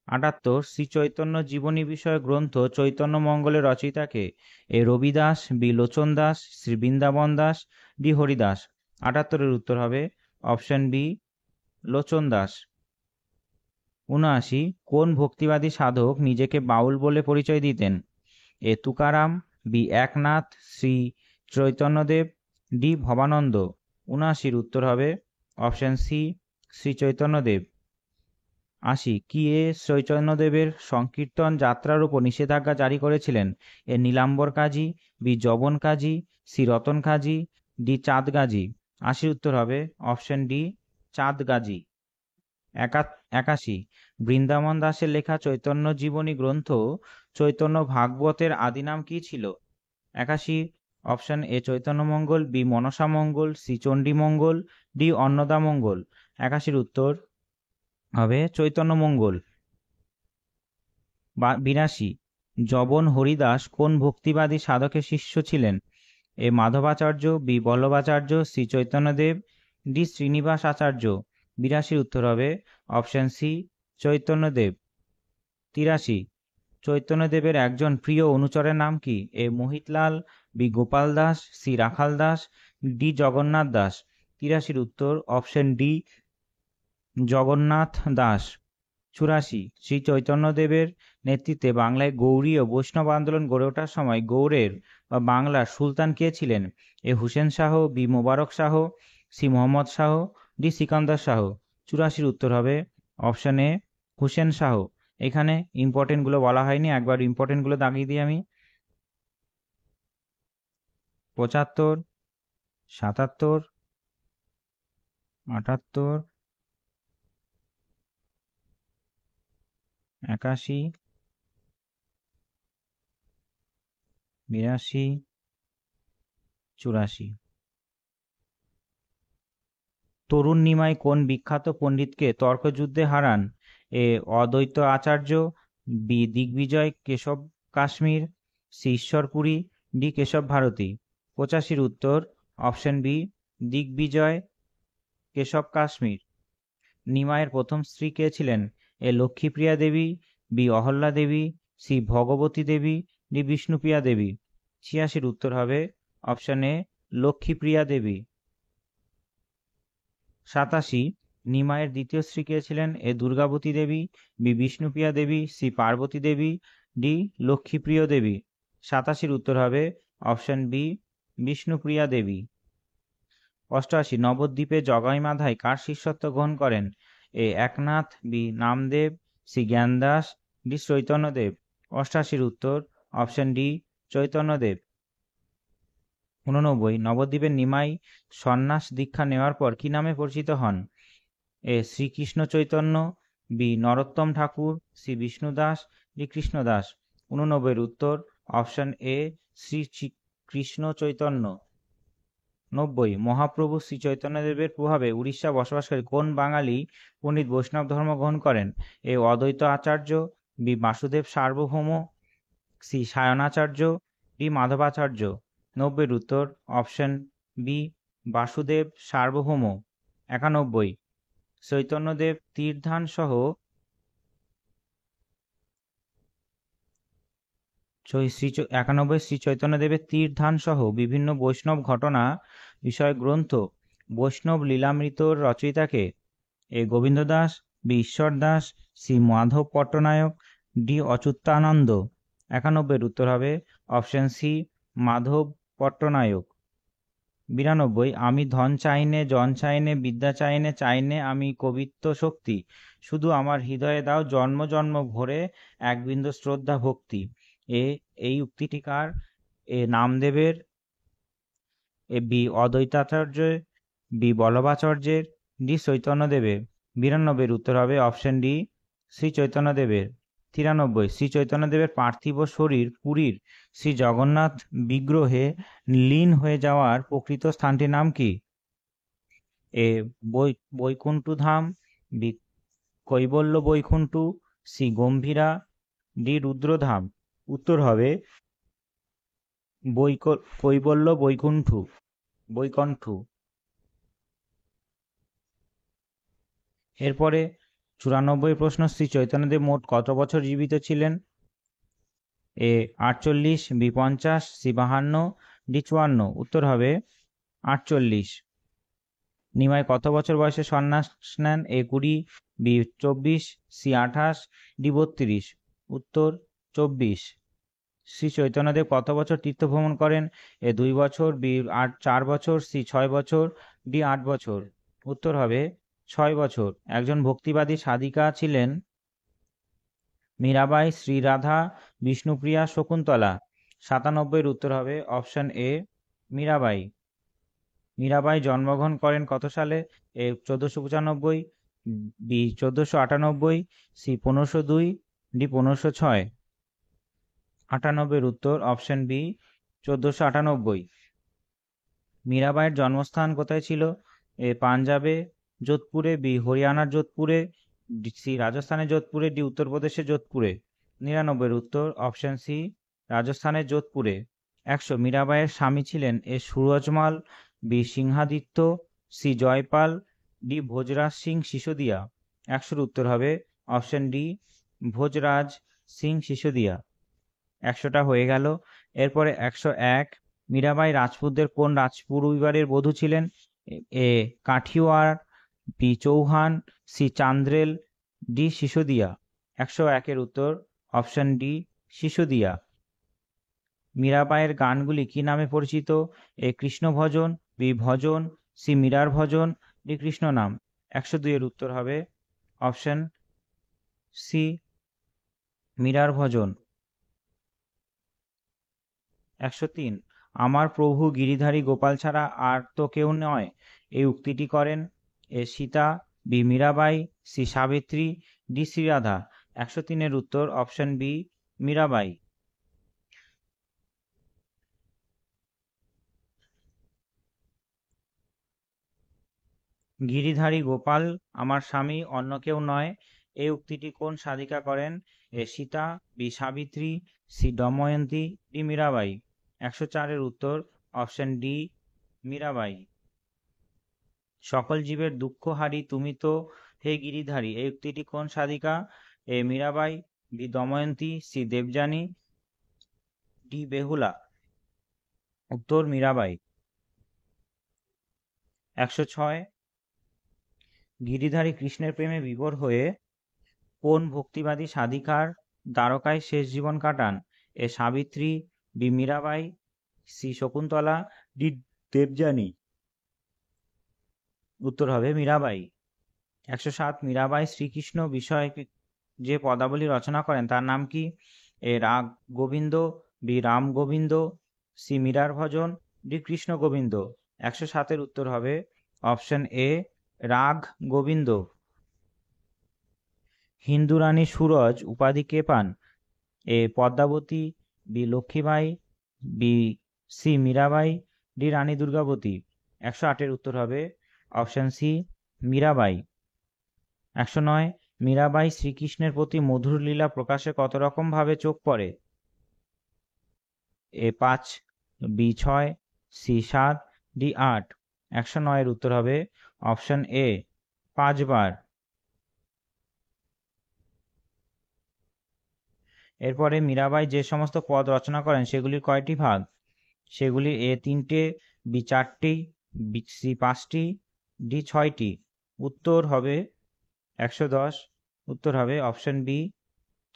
78 শ্রী চৈতন্য জীবনী বিষয় গ্রন্থ চৈতন্য মঙ্গলের রচয়িতাকে? এ রবিদাস, বি লোচন দাস, শ্রী বৃন্দাবন দাস, ডি হরিদাস। 78-এর উত্তর হবে অপশন বি লোচন দাস। 79 কোন ভক্তিবাদী সাধক নিজেকে বাউল বলে পরিচয় দিতেন? এ তুকারাম, বি একনাথ, শ্রী চৈতন্যদেব, ডি ভবানন্দ। 79-র উত্তর হবে অপশন সি শ্রী চৈতন্যদেব। 80 কি এ চৈতন্যদেবের সংকীর্তন যাত্রার উপর নিষেধাজ্ঞা জারি করেছিলেন? এ নীলাম্বর কাজী, বি জবন কাজী, সি রতন কাজী, ডি চাঁদ গাজী। 80-র উত্তর হবে অপশন ডি চাঁদ গাজী। 81 বৃন্দাবন দাসের লেখা চৈতন্য জীবনী গ্রন্থ চৈতন্য ভাগবতের আদি নাম কি ছিল? 81 option A Chaitanya Mangal, B Manasa Mangal, C Chandi Mangal, D Annada Mangal. 81 উত্তর হবে চৈতন্য মঙ্গল। 82 জবন হরিদাস কোন ভক্তিবাদী সাধকের শিষ্য ছিলেন? A Madhavacharya, B Vallabhacharya, C Chaitanyadev, D Srinivas Acharya. 82 উত্তর হবে অপশন সি চৈতন্যদেব। 83 চৈতন্যদেবের একজন প্রিয় অনুচরের নাম কি? এ মোহিতলাল, বি গোপাল দাস, সি রাখাল দাস, ডি জগন্নাথ দাস। 83 উত্তর অপশন ডি জগন্নাথ দাস। 84 শ্রী চৈতন্যদেবের নেতৃত্বে বাংলায় গৌড়ী ও বৈষ্ণব আন্দোলন গড়ে ওঠার সময় গৌড়ের বা বাংলার সুলতান কে ছিলেন? এ হুসেন শাহ, বি মোবারক শাহ, সি মোহাম্মদ শাহ, ডি সিকান্দার শাহ। 84 উত্তর হবে অপশন এ হুসেন শাহ। এখানে ইম্পর্টেন্ট গুলো বলা হয়নি, একবার ইম্পর্টেন্ট গুলো দাগিয়ে দিই আমি। 75, 77, 78, 81, 82, 84। তরুণ নিমাই কোন বিখ্যাত পণ্ডিতকে তর্কযুদ্ধে হারান? এ অদ্বৈত Acharya, B Digvijay Keshav Kashmir, C Ishwarpuri, D Keshav Bharati. 85 উত্তর অপশন বি দিগ্বিজয় কেশব কাশ্মীর। নিমাইয়ের প্রথম স্ত্রী কে ছিলেন? A Lakshmipriya Devi, B Ahalya Devi, C Bhagwati Devi, D Vishnupriya Devi. 86 উত্তর হবে অপশন এ লক্ষ্মীপ্রিয়া দেবী। 87 নিমাইয়ের দ্বিতীয় স্ত্রী কে ছিলেন? এ দুর্গাবতী দেবী, বি বিষ্ণুপ্রিয়া দেবী, সি পার্বতী দেবী, ডি লক্ষ্মীপ্রিয় দেবী। 87 উত্তর হবে অপশন বি বিষ্ণুপ্রিয়া দেবী। 88 নবদ্বীপে জগাই মাধাই কার শিষ্যত্ব গ্রহণ করেন? A Eknath, B Namdev, C Gyandas, D Chaitanyadev. 88 উত্তর অপশন ডি চৈতন্যদেব। 89 নবদ্বীপের নিমাই সন্ন্যাস দীক্ষা নেওয়ার পর কি নামে পরিচিত হন? এ শ্রীকৃষ্ণ চৈতন্য, বি নরোত্তম ঠাকুর, সি বিষ্ণুদাস, ডি কৃষ্ণদাস। 89 উত্তর অপশন এ শ্রী কৃষ্ণ চৈতন্য। 90 মহাপ্রভু শ্রী চৈতন্যদেবের প্রভাবে উড়িষ্যা বসবাসকারী কোন বাঙালি পণ্ডিত বৈষ্ণব ধর্ম গ্রহণ করেন? এ অদ্বৈত আচার্য, বি বাসুদেব সার্বভৌম, সি সায়নাচার্য, ডি মাধবাচার্য। 90 উত্তর অপশন বি বাসুদেব সার্বভৌম। 91 চৈতন্যদেব তীর্ধান সহ শ্রী চৈতন্যদেবের তীর্ধান সহ বিভিন্ন বৈষ্ণব ঘটনা বিষয়ক গ্রন্থ বৈষ্ণব লীলামৃতর রচয়িতাকে? এ গোবিন্দ দাস, বি ঈশ্বর দাস, সি মাধব পট্টনায়ক, ডি অচ্যুতানন্দ। 91 উত্তর হবে অপশন সি মাধব পট্টনায়ক। 92 আমি ধন চাইনে, জন চাইনে, বিদ্যা চাইনে, চাইনে আমি কবিত্ব শক্তি, শুধু আমার হৃদয়ে দাও জন্ম জন্ম ভরে এক বিন্দু শ্রদ্ধা ভক্তি। এই উক্তিটি কার? এ নামদেবের, এ বি অদ্বৈতাচার্যের, বি বল্লভাচার্যের, ডি চৈতন্যদেবের। 92 উত্তর হবে অপশন ডি শ্রী চৈতন্যদেবের। 93 শ্রী চৈতন্যদেবের পার্থিব শরীর পুরীর শ্রী জগন্নাথ বিগ্রহে লীন হয়ে যাওয়ার প্রকৃত স্থানটির নাম কি? A Vaikuntha Dham, B Kaivalya Vaikuntha, C Gambhira, D Rudradham. উত্তর হবে কৈবল্য বৈকুণ্ঠ। এরপরে 94 প্রশ্ন, শ্রী চৈতন্যদেব মোট কত বছর জীবিত ছিলেন? এ 48, বি 50, সি 52, ডি 54। উত্তর হবে 48। নিমাই কত বছর বয়সে সন্ন্যাস নেন? এ 20, বি 24, সি 28, ডি 32। উত্তর 24। শ্রী চৈতন্যদেব কত বছর তীর্থ ভ্রমণ করেন? এ 2 বছর, বি 4 বছর, সি 6 বছর, ডি 8 বছর। উত্তর হবে 6 বছর। একজন ভক্তিবাদী সাধিকা ছিলেন? মীরাবাই, শ্রীরাধা, বিষ্ণুপ্রিয়া, শকুন্তলা। 97 উত্তর হবে অপশন এ মীরাবাই। মীরাবাই জন্মগ্রহণ করেন কত সালে? এ 1495, বি 1498, সি 1502, ডি 1506। 98 উত্তর অপশন বি 1498। মীরাবাইয়ের জন্মস্থান কোথায় ছিল? এ পাঞ্জাবে যোধপুরে, বি হরিয়ানার যোধপুরে, সি রাজস্থানের যোধপুরে, ডি উত্তরপ্রদেশের যোধপুরে। 99 উত্তর অপশন সি রাজস্থানের যোধপুরে। 100 মীরাবাইয়ের স্বামী ছিলেন A Surajmal, B Singhaditya, C Jaypal, D Bhojraj Singh Sisodia. 100 উত্তর হবে অপশন ডি ভোজরাজ সিং সিসোদিয়া। 100টা হয়ে গেল। এরপরে 101 মীরাবাই রাজপুতদের কোন রাজপরিবারের বধূ ছিলেন? A Kathiawar, B Chauhan, C Chandel, D Sisodia. 101 উত্তর অপশন ডি সিসোদিয়া। মীরাবাইয়ের গানগুলি কি নামে পরিচিত? এ কৃষ্ণ ভজন, বি ভজন, সি মীরার ভজন, ডি কৃষ্ণ নাম। 102 উত্তর হবে অপশন সি মীরার ভজন। 103 আমার প্রভু গিরিধারী গোপাল ছাড়া আর তো কেউ নয়, এই উক্তিটি করেন? A Sita, B Mirabai, C Savitri, D Shriradha. 103 উত্তর অপশন বি মীরাবাই। গিরিধারী গোপাল আমার স্বামী, অন্য কেউ নয়, এই উক্তিটি কোন সাধিকা করেন? A Sita, B Savitri, C Damayanti, D Mirabai. 104 উত্তর অপশন ডি মীরাবাই। সকল জীবের দুঃখ হারি তুমি তো হে গিরিধারী, এই উক্তিটি কোন সাধিকা? A Mirabai, B Damayanti, C Devyani, D Behula. উত্তর মীরাবাই। 106 গিরিধারী কৃষ্ণের প্রেমে বিভোর হয়ে কোন ভক্তিবাদী সাধিকার দ্বারকায় শেষ জীবন কাটান? A Savitri, B Mirabai, C Shakuntala, D Devyani. উত্তর হবে মীরাবাই। 107 মীরাবাই শ্রীকৃষ্ণ বিষয়ে যে পদাবলী রচনা করেন তার নাম কি? এ রাগ গোবিন্দ, বি রাম গোবিন্দ, সি মীরার ভজন, ডি কৃষ্ণ গোবিন্দ। 107 উত্তর হবে অপশন এ রাগ গোবিন্দ। হিন্দু রানী সুরজ উপাধি কে পান? A Padmavati, B Lakshmibai, B C Mirabai, D Rani Durgavati. 108 উত্তর হবে অপশন সি মীরাবাই। 109 মীরাবাই শ্রীকৃষ্ণের প্রতি মধুর লীলা প্রকাশে কত রকম ভাবে চোখ পড়ে? এ 5, বি 6, সি 7, ডি 8। 109 উত্তর হবে অপশন এ 5 বার। এরপরে মীরাবাই যে সমস্ত পদ রচনা করেন সেগুলির কয়টি ভাগ? সেগুলি এ 3টে, বি 4টি, বি সি 5টি, ডি 6টি। উত্তর হবে 110। উত্তর হবে অপশন বি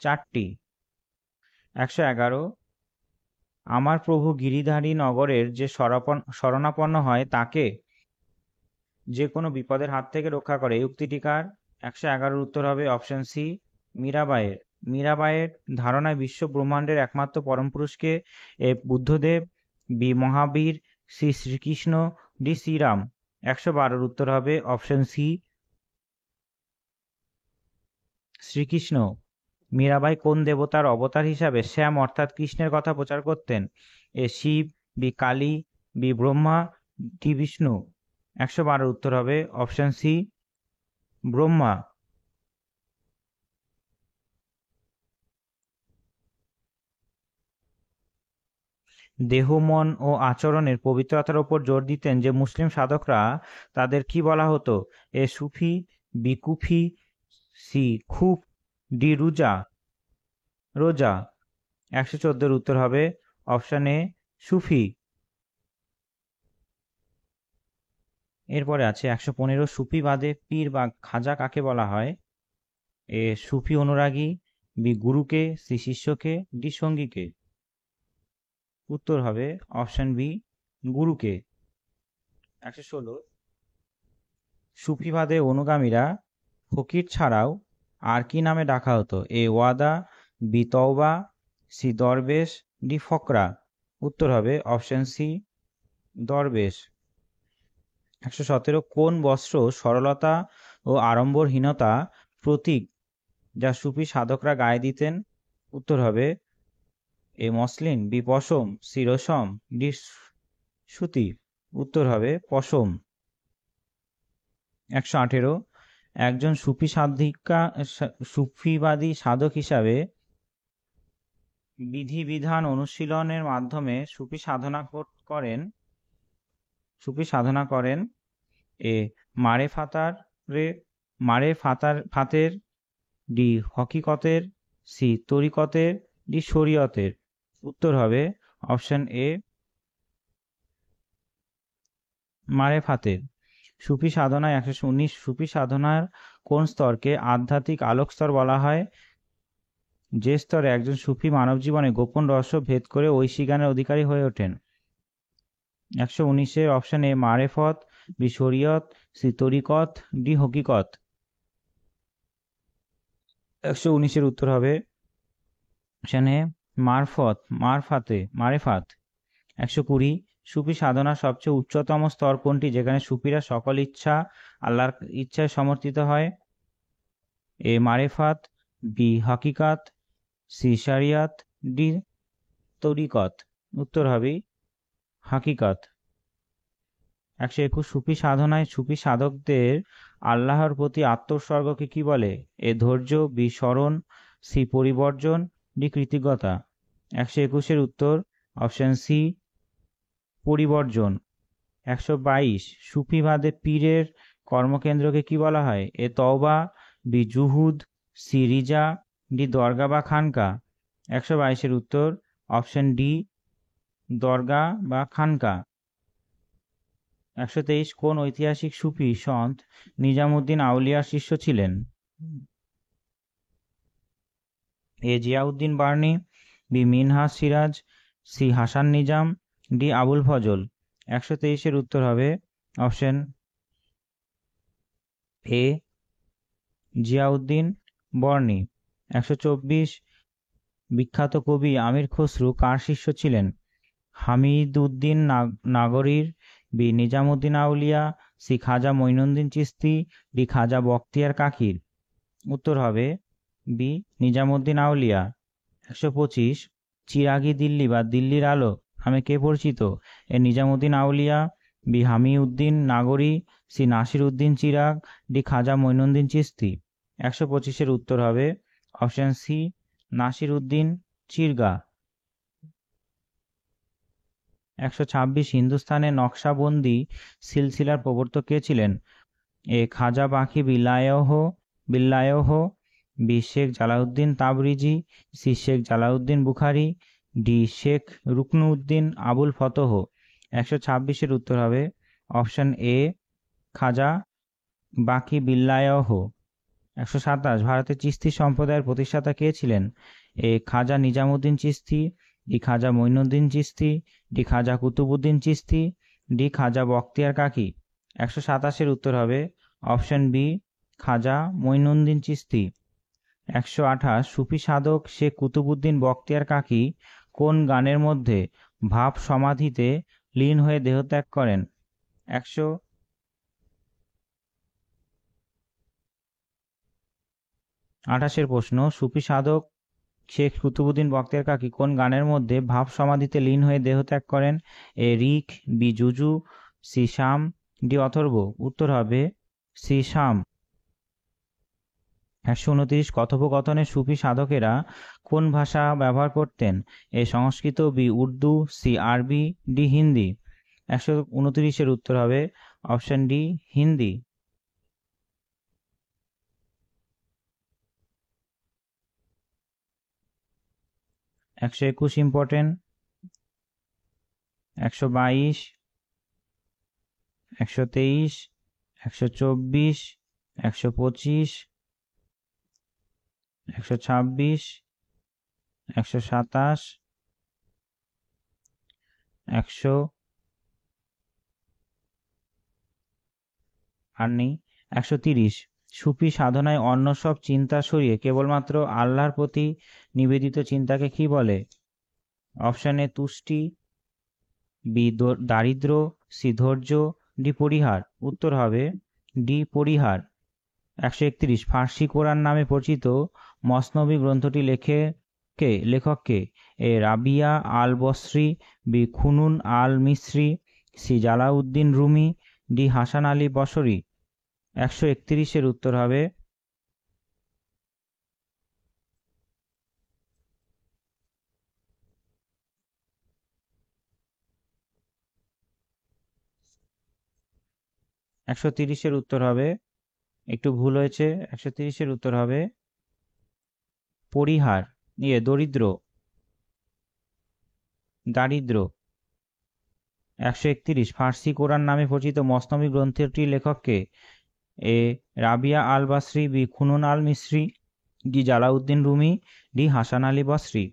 4টি। 111 আমার প্রভু গিরিধারী নগরের যে শরণাপন্ন হয় তাকে যে কোনো বিপদের হাত থেকে রক্ষা করে, এই উক্তিটি কার? 111 উত্তর হবে অপশন সি মীরাবাইয়ের। মীরাবাইয়ের ধারণায় বিশ্ব ব্রহ্মাণ্ডের একমাত্র পরম পুরুষকে? এ বুদ্ধদেব, বি মহাবীর, সি শ্রীকৃষ্ণ, ডি শ্রীরাম। 112 উত্তর হবে অপশন সি শ্রীকৃষ্ণ। মীরাবাই কোন দেবতার অবতার হিসাবে শ্যাম অর্থাৎ কৃষ্ণের কথা প্রচার করতেন? A Shiva, B Kali, B Brahma, D Vishnu. 112 উত্তর হবে অপশন সি ব্রহ্মা। দেহ, মন ও আচরণের পবিত্রতার উপর জোর দিতেন যে মুসলিম সাধকরা, তাদের কি বলা হতো? এ সুফি, বি কুফি, সি খুব, ডি রোজা। 114 উত্তর হবে অপশন এ সুফি। এরপরে আছে 115 সুফি বাদে পীর বা খাজা কাকে বলা হয়? এ সুফি অনুরাগী, বি গুরুকে, সি শিষ্যকে, ডি সঙ্গীকে। উত্তর হবে অপশন বি গুরুকে। 116 সুফিবাদে অনুগামীরা ফকির ছাড়াও আর কি নামে ডাকা হতো? এ ওয়াদা, বি তওবা, সি দরবেশ, ডি ফকরা। উত্তর হবে অপশন সি দরবেশ। 117 কোন বস্ত্র সরলতা, ও আড়ম্বরহীনতা প্রতীক যা সুফি সাধকরা গায়ে দিতেন? উত্তর হবে এ মসলিন, বি পশম, সি রেশম, ডি সুতি। উত্তর হবে পশম। 118, একজন সুফিবাদী সাধক হিসাবে বিধিবিধান অনুশীলনের মাধ্যমে সুফি সাধনা করেন এ ফাতের, ডি হকিকতের, সি তরিকতের, ডি শরীয়তের। উত্তর হবে অপশন এ ফাতের। সুফি সাধনায় 119, সুফি সাধনার কোন স্তরকে আধ্যাত্মিক আলোক স্তর বলা হয়? যে স্তরে একজন সুফি মানব জীবনে গোপন রহস্য ভেদ করে ঐশী জ্ঞানের অধিকারী হয়ে ওঠেন। 119 অপশন এ মারেফত, বি শরীয়ত, সি তরিকত, ডি হকিকত। 119 উত্তর হবে অপশন এ মারেফাত। 120, সুফি সাধনার সবচেয়ে উচ্চতম স্তর কোনটি যেখানে সুফিরা সকল ইচ্ছা আল্লাহর ইচ্ছায় সমর্থিত হয়? এ মারেফাত, বি হকিকাত, সি শরিয়াত, ডি তরিকত। উত্তর হবে হাকিকত। 121, সুফি সাধনায় সুফি সাধকদের আল্লাহর প্রতি আত্মোৎসর্গকে কি বলে? এ ধৈর্য, বি স্মরণ, সি পরিবর্জন, ডি কৃতজ্ঞতা। 121 উত্তর অপশন সি পরিবর্জন। 122, সুফিবাদে পীরের কর্মকেন্দ্রকে কি বলা হয়? এ তওবা, বি জুহুদ, সি রিজা, ডি দরগা বা খানকা। 122 উত্তর অপশন ডি দরগা বা খানকা। 123, কোন ঐতিহাসিক সুফি সন্ত নিজামুদ্দিন আউলিয়ার শিষ্য ছিলেন? A Ziauddin Barani, B Minhaj Siraj, C Hasan Nizam, D Abul Fazl. 123 উত্তর হবে অপশন এ জিয়াউদ্দিন বর্নি। 124, বিখ্যাত কবি আমির খসরু কার শিষ্য ছিলেন? হামিদ উদ্দিন নাগরীর, B Nizamuddin Auliya, C Khwaja Moinuddin Chishti, D Khwaja Bakhtiyar কাকির। উত্তর হবে বি নিজামুদ্দিন আউলিয়া। 125, চিরাগি দিল্লি বা দিল্লির আলো নামে কে পরিচিত? A Nizamuddin Auliya, B Hamiuddin Nagori, C Nasir Uddin Chirag, D Khwaja Moinuddin Chishti. 125 উত্তর হবে অপশন সি নাসির উদ্দিন চিরগা। 126, হিন্দুস্তানে নকশাবন্দি সিলসিলার প্রবর্তক কে ছিলেন? A Khwaja Baqi Billah, B Sheikh Jalaluddin Tabrizi, C Sheikh Jalauddin Bukhari, D Sheikh রুকনুউদ্দিন Abul Fateh. 126 উত্তর হবে অপশন এ খাজা বাকি বিল্লায়হ। 127, ভারতের চিশতি সম্প্রদায়ের প্রতিষ্ঠাতা কে ছিলেন? A Khwaja Nizamuddin Chishti, D Khwaja Moinuddin Chishti, D Khwaja Qutubuddin Chishti, D Khwaja Bakhtiyar কাকি। 127 উত্তর হবে অপশন বি খাজা মঈনুদ্দিন চিশতি। 128, সুফি সাধক শেখ কুতুবুদ্দিন বখতিয়ার কাকি কোন গানের মধ্যে ভাব সমাধিতে লীন হয়ে দেহত্যাগ করেন? 128 প্রশ্ন, সুফি সাধক শেখ কুতুবুদ্দিন বখতিয়ার কাকি কোন গানের মধ্যে ভাব সমাধিতে লীন হয়ে দেহত্যাগ করেন? এ রিক, বি জুজু, সি শাম, ডি অথর্ব। উত্তর হবে সি শাম। 129, কথোপকথনে সুফি সাধকেরা কোন ভাষা ব্যবহার করতেন? এ সংস্কৃত, বি উর্দু, সি আরবি, ডি হিন্দি। 129 উত্তর হবে অপশন ডি হিন্দি। 121 ইম্পর্টেন্ট। 122, 123, 124, 125, 126, 127, 130, সুফি সাধনায় অন্য সব চিন্তা সরিয়ে কেবলমাত্র আল্লাহর প্রতি নিবেদিত চিন্তাকে কি বলে? অপশন এ তুষ্টি, বি দারিদ্র্য, সি ধৈর্য, ডি পরিহার। উত্তর হবে ডি পরিহার। 131 ফার্সি কোরআন নামে পরিচিত মসনবি গ্রন্থটি লেখককে? A Rabia al Basri, B খুনুন al Misri, C Jalaluddin Rumi, D Hasan Ali Basri. 131 উত্তর হবে 130 উত্তর হবে, একটু ভুল হয়েছে, 130 উত্তর হবে পরিহার, দারিদ্র। 131 ফার্সি কোরআন নামে পরিচিত মসনবি গ্রন্থটির লেখককে? A Rabia al Basri, B খুনুন al Misri, D Jalaluddin Rumi, D Hasan Ali Basri.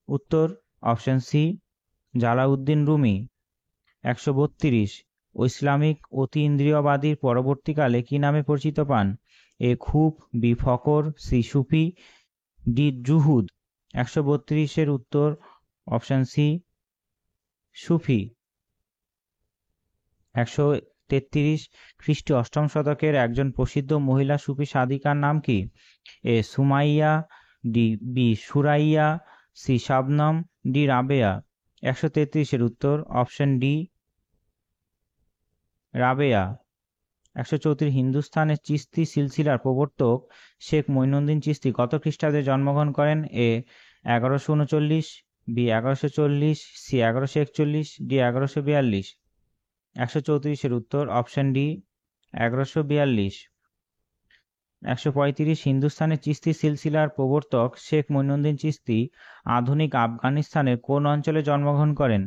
উত্তর option C Jalaluddin Rumi. 132 Islamic অতি ইন্দ্রিয়বাদীর পরবর্তীকালে কি নামে পরিচিত পান? এ খুব, বি ফকর, সি সুফি, ডি জুহুদ। 132 উত্তর অপশন সি সুফি। 133 খ্রিস্টীয় 8ম শতকের একজন প্রসিদ্ধ মহিলা সুফি সাধিকার নাম কি? A Sumaiya, B Suraiya, C Shabnam, D Rabeya. 133 উত্তর অপশন ডি রাবেয়া। 134 হিন্দুস্তানের চিস্তি সিলসিলার প্রবর্তক শেখ মঈনুদ্দিন চিস্তি কত খ্রিস্টাব্দে জন্মগ্রহণ করেন? এ 1139, বি 1140, সি 1141, ডি 1142। 134 উত্তর অপশন ডি 1142। 135 হিন্দুস্তানের চিস্তি সিলসিলার প্রবর্তক শেখ মঈনুদ্দিন চিস্তি আধুনিক আফগানিস্তানের কোন অঞ্চলে জন্মগ্রহণ করেন?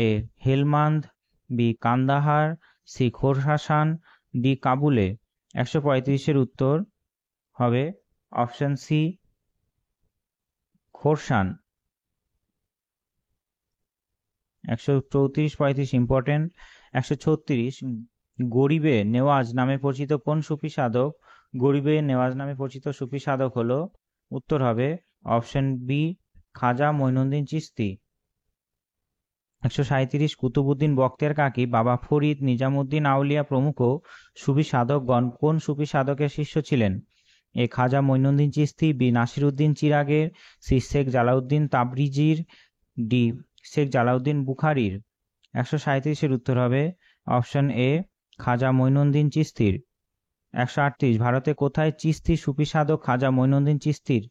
A Helmand, B Kandahar, C Khorasan, D কাবুলে। 135 উত্তর হবে অপশন সি খোরসান। 134-35 ইম্পর্টেন্ট। 136 গরিবে নেওয়াজ নামে পরিচিত কোন সুফি সাধক? গরিবে নেওয়াজ নামে পরিচিত সুফি সাধক হলো, উত্তর হবে অপশন বি খাজা মঈনুদ্দিন চিস্তি। 137 কুতুবউদ্দিন বখতিয়ার কাকি, বাবা ফরিদ, নিজামুদ্দিন আউলিয়া প্রমুখ সুফি সাধকগণ কোন সুফি সাধকের শিষ্য ছিলেন? এ খাজা মঈনুদ্দিন চিস্তি, বি নাসিরউদ্দিন চিরাগের, সি শেখ জালাউদ্দিন তাবরিজির, ডি শেখ জালাউদ্দিন বুখারীর। 137 উত্তর হবে অপশন এ খাজা মঈনুদ্দিন চিস্তির। 138 ভারতে কোথায় চিস্তি সুফি সাধক খাজা মঈনুদ্দিন চিস্তির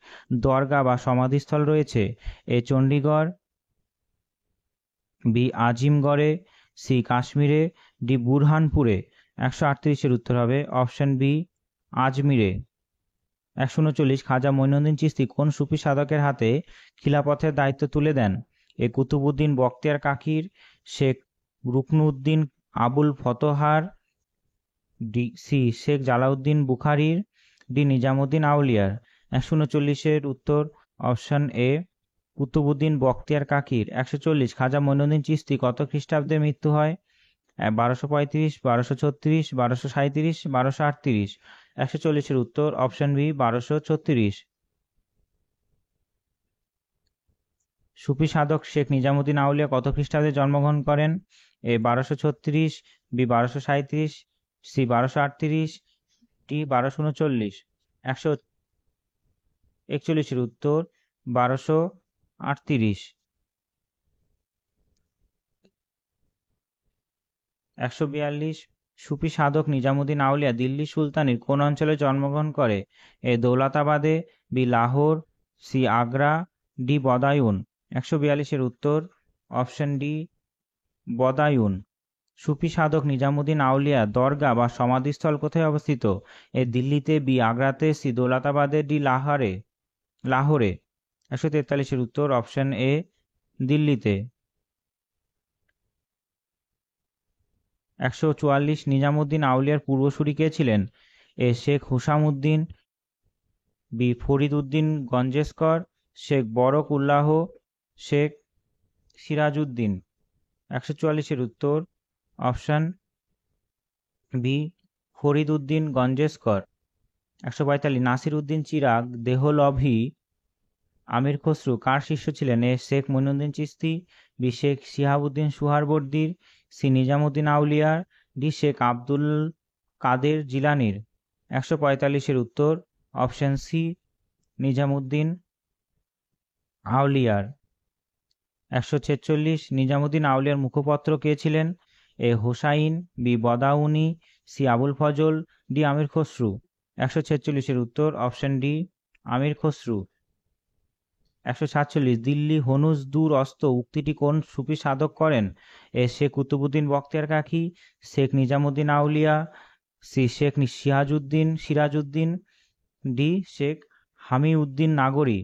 দরগা বা সমাধিস্থল রয়েছে? এ চণ্ডীগড়, বি আজিমগড়ে, সি কাশ্মীরে, ডি বুরহানপুরে। 138 উত্তর হবে অপশন বি আজমিরে। 139 খাজা মঈনুদ্দিন চিস্তি কোন সুফি সাধকের হাতে খিলাফতের দায়িত্ব তুলে দেন? এ কুতুবউদ্দিন বখতিয়ার কাকির, শেখ রুকনউদ্দিন আবুল ফতহার, ডি সি শেখ জালাউদ্দিন বুখারীর, ডি নিজামুদ্দিন আউলিয়ার। 139 উত্তর অপশন এ কুতুবউদ্দিন বখতিয়ার কাকির। 140 খাজা মঈনুদ্দিন চিস্তি কত খ্রিস্টাব্দে মৃত্যু হয়? 1235, 1236, 1237, 1238। 140 উত্তর অপশন বি 1236। সুফি সাধক শেখ নিজামুদ্দিন আউলিয়া কত খ্রিস্টাব্দে জন্মগ্রহণ করেন? এ 1236, বি 1237, সি 1238, ডি 1239। 141 উত্তর 1238। 142 সুফি সাধক নিজামুদ্দিন আউলিয়া দিল্লি সুলতানির কোন অঞ্চলে জন্মগ্রহণ করে? এ দৌলতাবাদে, B Lahore, C Agra, D Badaun. 142 উত্তর অপশন ডি বদায়ুন। সুফি সাধক নিজামুদ্দিন আউলিয়া দরগা বা সমাধিস্থল কোথায় অবস্থিত? এ দিল্লিতে, বি আগ্রাতে, সি দৌলতাবাদে, ডি লাহোরে। 143 উত্তর অপশন এ দিল্লিতে। 144 নিজামুদ্দিন আউলিয়ার পূর্বসূরি কে ছিলেন? A Sheikh Husamuddin, B Farid Uddin Ganjshakar, Sheikh Barak Ullah, Sheikh Sirajuddin. 144 উত্তর অপশন বি ফরিদ উদ্দিন গঞ্জেশকর। 145 নাসির উদ্দিন চিরাগ দেহলভী আমির খসরু কার শিষ্য ছিলেন? এ শেখ মঈনুদ্দিন চিস্তি, বি শেখ শিহাবুদ্দিন সুহারবর্দীর, সি নিজামুদ্দিন আউলিয়ার, ডি শেখ আব্দুল কাদের জিলানির। 145-এর উত্তর অপশন সি নিজামুদ্দিন আউলিয়ার। 146 নিজামুদ্দিন আউলিয়ার মুখপত্র কে ছিলেন? A Hossain, B Badauni, C Abul Fazl, D আমির খসরু। 146-এর উত্তর অপশন ডি আমির খসরু। 147 দিল্লি হনুজ দূর অস্ত উক্তিটি কোন সুফি সাধক করেন? এ শেখ কুতুবুদ্দিন বখতিয়ার কাকি, শেখ নিজামুদ্দিন আউলিয়া, সি শেখ সিরাজউদ্দিন, ডি শেখ হামিউদ্দিন নাগরী।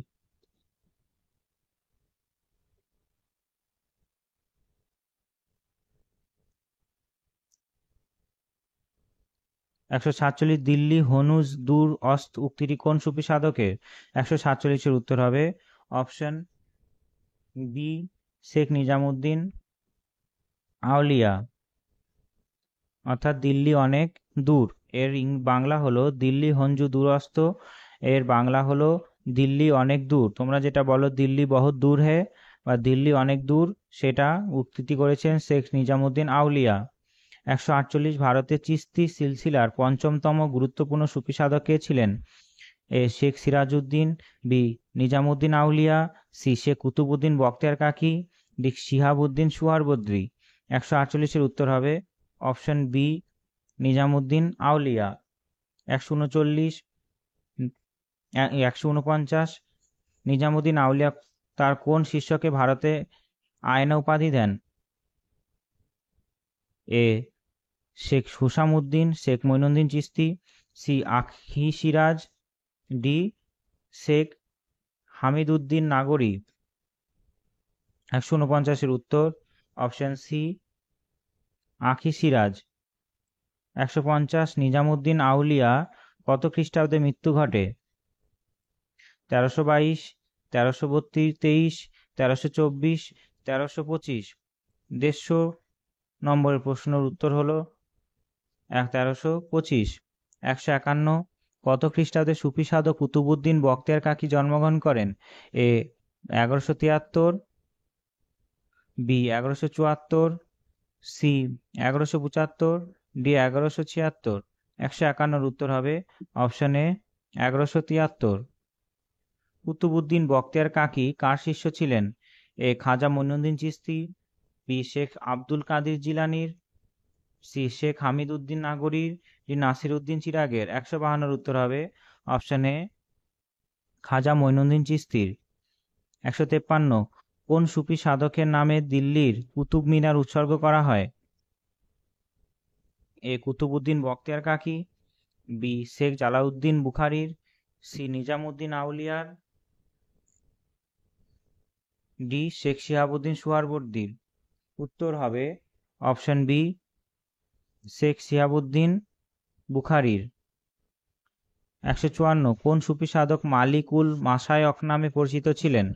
147 দিল্লি হনুজ দূর অস্ত উক্তিটি কোন সুফি সাধকের? 147-এর উত্তর হবে অপশন বি শেখ নিজামুদ্দিন আউলিয়া, অর্থাৎ দিল্লি অনেক দূর। এর বাংলা হলো দিল্লি হঞ্জু দূরস্ত, এর বাংলা হলো দিল্লি অনেক দূর। তোমরা যেটা বলো দিল্লি বহুত দূর হে বা দিল্লি অনেক দূর, সেটা উক্তিটি করেছেন শেখ নিজামুদ্দিন আউলিয়া। 148 ভারতের চিস্তি সিলসিলার পঞ্চমতম গুরুত্বপূর্ণ সুফি সাধক কে ছিলেন? A Sheikh Sirajuddin, B Nizamuddin Auliya, C Sheikh Qutubuddin Bakhtiyar কাকি, ডি শিহাবুদ্দিন সুহারবর্দী। 148-এর উত্তর হবে অপশন বি নিজামুদ্দিন আউলিয়া। 149 নিজামুদ্দিন আউলিয়া তার কোন শিষ্যকে ভারতে আয়না উপাধি দেন? এ শেখ হুসামুদ্দিন, শেখ মঈনুদ্দিন চিশতি, সি আখি সিরাজ, ডি শেখ হামিদউদ্দিন নাগরী। 149-এর উত্তর অপশন সি আখি সিরাজ। 150 নিজামুদ্দিন আউলিয়া কত খ্রিস্টাব্দে মৃত্যু ঘটে? 1322, 1323, 1324, 1325। 150 নম্বরের প্রশ্নের উত্তর হলো 1325। 151 কত খ্রিস্টাব্দে সুফি সাধক কুতুবুদ্দিন বখতিয়ার কাকি জন্মগ্রহণ করেন? এ 1173, বি 1174, সি 1175, ডি 1176। 151-এর উত্তর হবে অপশন এ 1173। কুতুবুদ্দিন বখতিয়ার কাকি কার শিষ্য ছিলেন? এ খাজা মঈনুদ্দিন চিশতি, বি শেখ আব্দুল কাদির জিলানির, সি শেখ হামিদউদ্দিন নাগরীর, ডি নাসিরউদ্দিন চিরাগের। 152-এর উত্তর হবে অপশন এ খাজা মঈনুদ্দিন চিশতির। 153 কোন সুফি সাধকের নামে দিল্লির কুতুব মিনার উৎসর্গ করা হয়? এ কুতুবুদ্দিন বখতিয়ার কাকি, বি শেখ জালাউদ্দিন বুখারীর, সি নিজামুদ্দিন আউলিয়ার, ডি শেখ শিহাবুদ্দিন সুহারবর্দীর। উত্তর হবে অপশন বি শেখ শিহাবুদ্দিন বুখারীর। 154 কোন সুফি সাধক মালিক উল মাশায়খ নামে পরিচিত ছিলেন?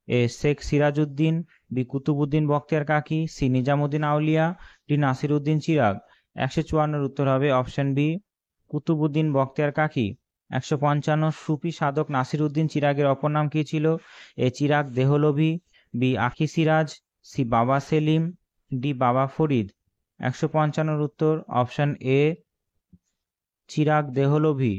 এ শেখ সিরাজউদ্দিন, বি কুতুবুদ্দিন বখতিয়ার কাকি, সি নিজামুদ্দিন আউলিয়া, ডি নাসিরউদ্দিন চিরাগ। 154-এর উত্তর হবে অপশন বি কুতুবুদ্দিন বখতিয়ার কাকি। 155 সুফি সাধক নাসিরউদ্দিন চিরাগের অপর নাম কি ছিল? এ চিরাগ দেহলভী, বি আখি সিরাজ, সি বাবা সেলিম, ডি বাবা ফরিদ। 155-এর উত্তর অপশন এ চিরাগ দেহলভী।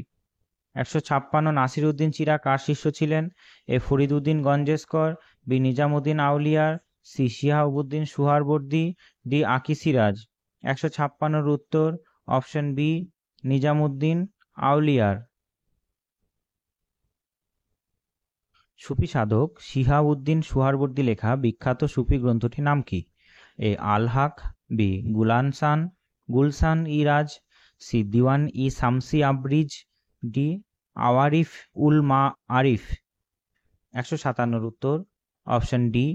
156 নাসিরউদ্দিন চিরাগ কার শিষ্য ছিলেন? এ ফরিদউদ্দিন গঞ্জেস্কর, বি নিজামুদ্দিন আউলিয়ার, সি শিহাবুদ্দিন সুহারবর্দী, ডি আকি সিরাজ। 156-এর উত্তর অপশন বি নিজামুদ্দিন আউলিয়ার। সুফি সাধক শিহাবুদ্দিন সুহারবর্দী লেখা বিখ্যাত সুফি গ্রন্থটির নাম কি? A Al Haq, B Gulshan e Raz, C Diwan e Shamsi Abriz, D Awarif ul Ma Arif. 157-এর উত্তর অপশন ডি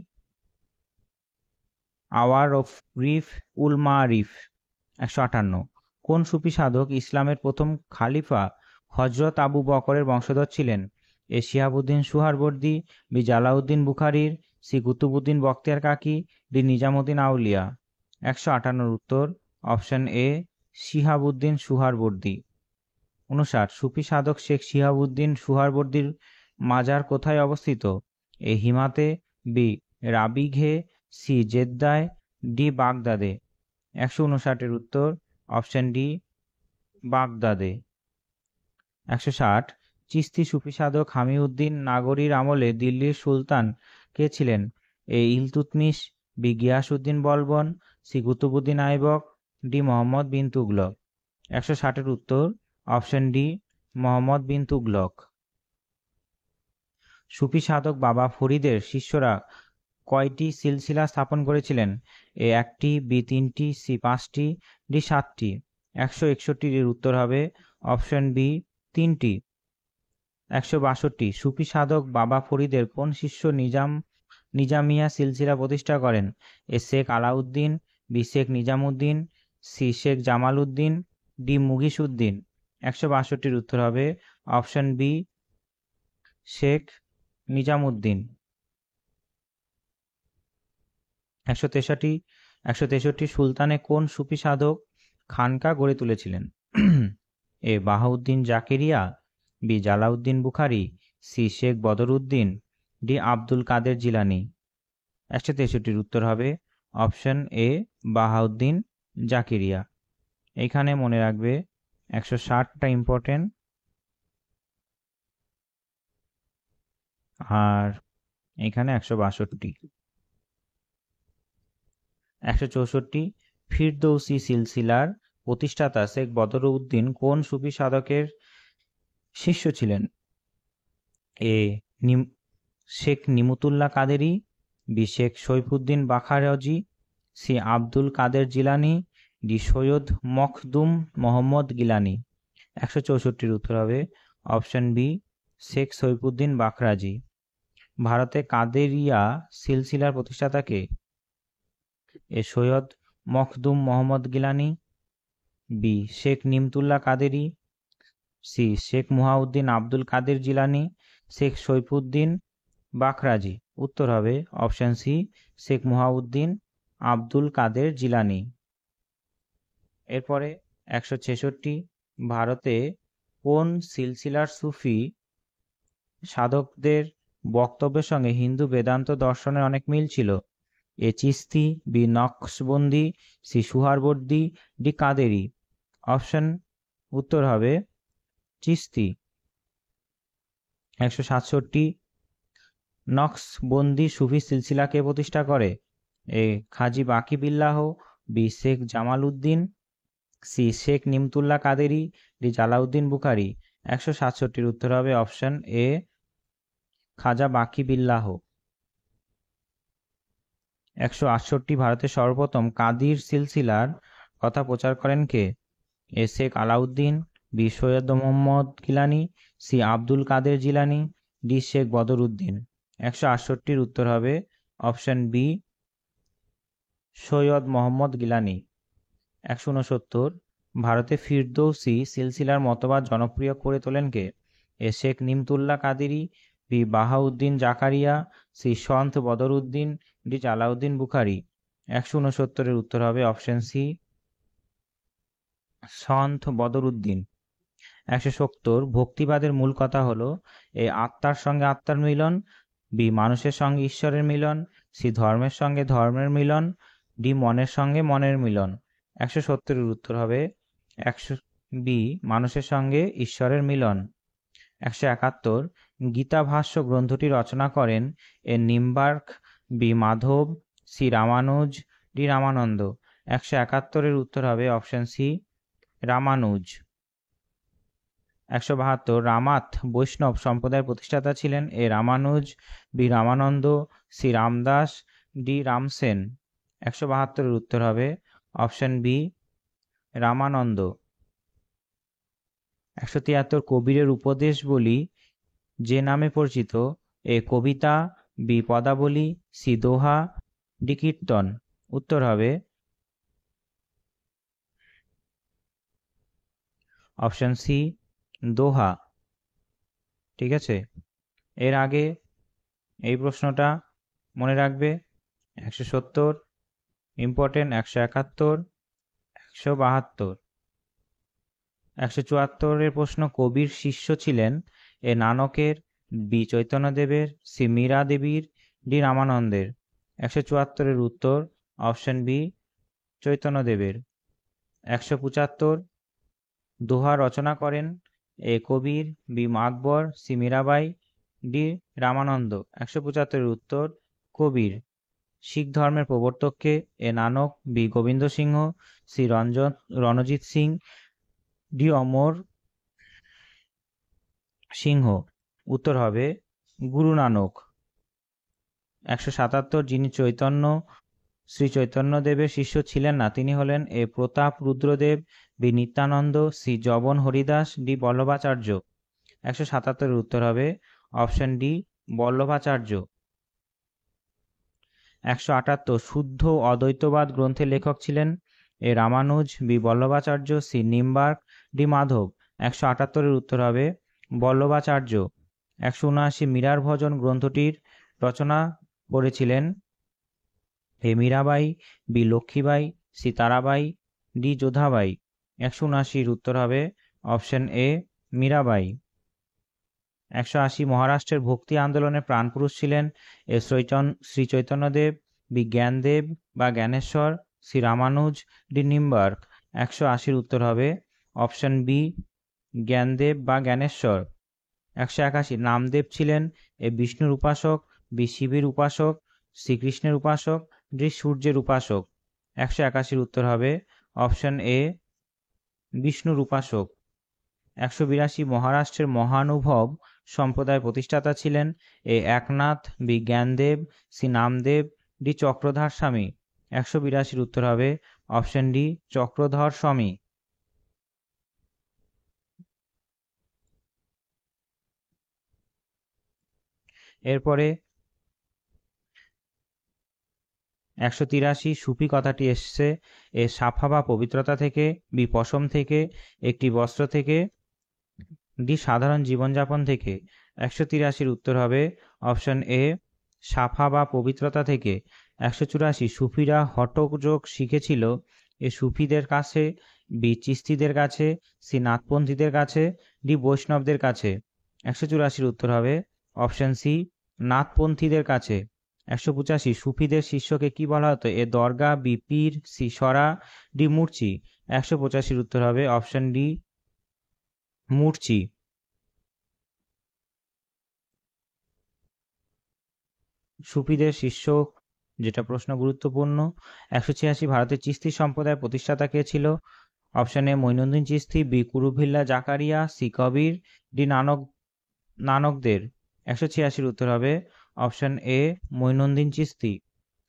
আওয়ারিফ উল মা আরিফ। 158 কোন সুফি সাধক ইসলামের প্রথম খালিফা হযরত আবু বকরের বংশধর ছিলেন? এ শিহাবুদ্দিন সুহারবর্দী, বি জালাউদ্দিন বুখারীর, সি কুতুবুদ্দিন বখতিয়ার কাকি, ডি নিজামুদ্দিন আউলিয়া। 158-এর উত্তর অপশন এ শিহাবুদ্দিন সুহারবর্দী। 59 সুফি সাধক শেখ শিহাবুদ্দিন সুহারবর্দীর মাজার কোথায় অবস্থিত? এ হিমাতে, বি রাবিঘে, সি জেদ্দায়, ডি বাগদাদে। 159-এর উত্তর অপশন ডি বাগদাদে। 160 চিশতি সুফি সাধক হামিউদ্দিন নাগরির আমলে দিল্লির সুলতান কে ছিলেন? এ Iltutmish, B Giasuddin Balban, C Qutbuddin Aibak, D Mohammad bin Tughlaq. 160-এর উত্তর অপশন ডি, মোহাম্মদ বিন তুগলক। সুফি সাধক বাবা ফরিদের শিষ্যরা কয়টি সিলসিলা স্থাপন করেছিলেন? এ 1টি, বি 3টি, সি 5টি, ডি 7টি। 161-এর উত্তর হবে অপশন বি 3টি। 162 সুফি সাধক বাবা ফরিদের কোন শিষ্য নিজামিয়া সিলসিলা প্রতিষ্ঠা করেন? A Sheikh Alauddin, B Sheikh Nizamuddin, C Sheikh Jamal Uddin, D Mughis Uddin. 162-এর উত্তর হবে অপশন বি, শেখ নিজামুদ্দিন। 163 সুলতানে কোন সুফি সাধক খানকা গড়ে তুলেছিলেন? A Bahauddin Zakariya, B Jalaluddin Bukhari, C Sheikh Badruddin, D Abdul Qadir Jilani. 163-এর উত্তর হবে অপশন এ, বাহাউদ্দিন জাকেরিয়া। এইখানে মনে রাখবে 160টা ইম্পর্টেন্ট, আর এখানে 162। 164 ফিরদৌসি সিলসিলার প্রতিষ্ঠাতা শেখ বদরউদ্দিন কোন সুফি সাধকের শিষ্য ছিলেন? A Sheikh Nimatullah Qadri, B Sheikh Saifuddin বাখারজি, C Abdul Qadir Jilani, D Syed Makhdum Mohammad Gilani. 164-এর উত্তর হবে অপশন বি, শেখ সৈফুদ্দিন বাখরাজি। ভারতে কাদেরিয়া সিলসিলার প্রতিষ্ঠাতাকে? এ সৈয়দ মখদুম মোহাম্মদ গিলানি, বি শেখ নিমতুল্লাহ কাদেরি, সি শেখ মুহাউদ্দিন আব্দুল কাদের জিলানি, শেখ সৈফুদ্দিন বাখরাজি। উত্তর হবে অপশন সি, শেখ মুহাউদ্দিন আব্দুল কাদের জিলানি। এরপরে 166 ভারতে কোন সিলসিলার সুফি সাধকদের বক্তব্যের সঙ্গে হিন্দু বেদান্ত দর্শনের অনেক মিল ছিল? A Chishti, B Naqshbandi, C Suhrawardi, D Qadiri. Option উত্তর হবে চিস্তি। 167 নকশবন্দি সুফি সিলসিলাকে প্রতিষ্ঠা করে? A Khwaja Baqi Billah, B Sheikh Jamal Uddin, C Sheikh Nimatullah Qadiri, D Jalaluddin Bukhari. 167-এর উত্তর হবে অপশন এ, খাজা বাকি বিল্লাহ। 168 ভারতের সর্বপ্রথম কাদির সিলসিলার কথা প্রচার করেন কে? এ Sheikh Alauddin, B Syed Mohammad Gilani, C Abdul Qadir Jilani, D Sheikh Badruddin. 168-এর উত্তর হবে অপশন বি, সৈয়দ মোহাম্মদ গিলানি। 169 ভারতে ফিরদৌসি সিলসিলার মতবাদ জনপ্রিয় করে তোলেন কে? এ শেখ নিমতুল্লাহ কাদেরি, বি বাহাউদ্দিন জাকারিয়া, সি সন্ত বদরউদ্দিন, ডি জালাউদ্দিন বুখারি। 169-এর উত্তর হবে অপশন সি, সন্ত বদরউদ্দিন। 170 ভক্তিবাদের মূল কথা হলো? এ আত্মার সঙ্গে আত্মার মিলন, বি মানুষের সঙ্গে ঈশ্বরের মিলন, সি ধর্মের সঙ্গে ধর্মের মিলন, ডি মনের সঙ্গে মনের মিলন। 170-এর উত্তর হবে বি মানুষের সঙ্গে ঈশ্বরের মিলন। 171 গীতা ভাষ্য গ্রন্থটি রচনা করেন? A Nimbarka, B Madhva, C Ramanuja, D Ramananda. 171-এর উত্তর হবে অপশন সি, রামানুজ। 172 রামাত বৈষ্ণব সম্প্রদায়ের প্রতিষ্ঠাতা ছিলেন? A Ramanuja, B Ramananda, C Ramdas, D Ramsen. 172-এর উত্তর হবে অপশন বি, রামানন্দ। 173 কবিরের উপদেশ বলি যে নামে পরিচিত? এ কবিতা, বি পদাবলী, সি দোহা, ডি কীর্তন। উত্তর হবে অপশন সি, দোহা। ঠিক আছে, এর আগে এই প্রশ্নটা মনে রাখবে। 170 ইম্পর্টেন্ট, 171, 172। 174-এর প্রশ্ন কবির শিষ্য ছিলেন? এ নানকের, বি চৈতন্যদেবের, সি মীরা দেবীর, ডি রামানন্দের। 174-এর উত্তর অপশন বি, চৈতন্যদেবের। 175 দোহা রচনা করেন? এ কবির, বি আকবর, সি মীরাবাই, ডি রামানন্দ। 175 উত্তর কবির। শিখ ধর্মের প্রবর্তককে? এ Nanak, B Gobind Singh, C Ranjit Singh, D অমর সিংহ। উত্তর হবে গুরু নানক। 177 যিনি শ্রী চৈতন্যদেবের শিষ্য ছিলেন না তিনি হলেন? A Pratap Rudradev, B Nityananda, C Jaban Haridas, D Vallabhacharya. 177 উত্তর হবে অপশন ডি বল্লভাচার্য। 178 শুদ্ধ অদ্বৈতবাদ গ্রন্থের লেখক ছিলেন? A Ramanuja, B Vallabhacharya, C Nimbarka, D Madhva. 178 উত্তর হবে বল্লভাচার্য। 179 মীরার ভজন গ্রন্থটির রচনা করেছিলেন? এ Mirabai, B Lakshmibai, C তারাবাই, D Jodhabai. 179 উত্তর হবে অপশন এ মীরাবাই। 180 মহারাষ্ট্রের ভক্তি আন্দোলনের প্রাণপুরুষ ছিলেন? এ শ্রী চৈতন্যদেব, বি জ্ঞানদেব বা জ্ঞানেশ্বর, সি রামানুজ, ডি নিম্বার্ক। 180 উত্তর হবে অপশন বি জ্ঞানদেব বা জ্ঞানেশ্বর। 181 নামদেব ছিলেন? এ বিষ্ণুর উপাসক, বি শিবের উপাসক, শ্রীকৃষ্ণের উপাসক, ডি সূর্যের উপাসক। 181 উত্তর হবে অপশন এ বিষ্ণুর উপাসক। 182 মহারাষ্ট্রের মহানুভব সম্প্রদায়ের প্রতিষ্ঠাতা ছিলেন? A Eknath, B Gyandev, C Namdev, D Chakradhar Swami. 182 উত্তর হবে অপশন ডি চক্রধর স্বামী। এরপরে 183 সুফি কথাটি এসছে? এ সাফা বা পবিত্রতা থেকে, বি পশম থেকে, একটি বস্ত্র থেকে, ডি সাধারণ জীবনযাপন থেকে। 183 উত্তর হবে অপশন এ সাফা বা পবিত্রতা থেকে। 184 সুফিরা হঠযোগ শিখেছিল? এ সুফিদের কাছে, বি চিস্তিদের কাছে, সি নাথপন্থীদের কাছে, ডি বৈষ্ণবদের কাছে। 184 উত্তর হবে অপশন সি নাথপন্থীদের কাছে। 185 সুফিদের শিষ্যকে কি বলা হতো? এ দরগা, বি পীর, সি সরা, ডি মুর্চি। 185 উত্তর হবে অপশন ডি মুর্চি। সুফিদের শিষ্য যেটা প্রশ্ন গুরুত্বপূর্ণ। 186 ভারতের চিস্তি সম্প্রদায়ের প্রতিষ্ঠাতা কে ছিল? Option A Moinuddin Chishti, B Kuruvilla Zakaria, C Kabir, D নানকদের। 186 উত্তর হবে অপশন এ মঈনুদ্দিন চিস্তি।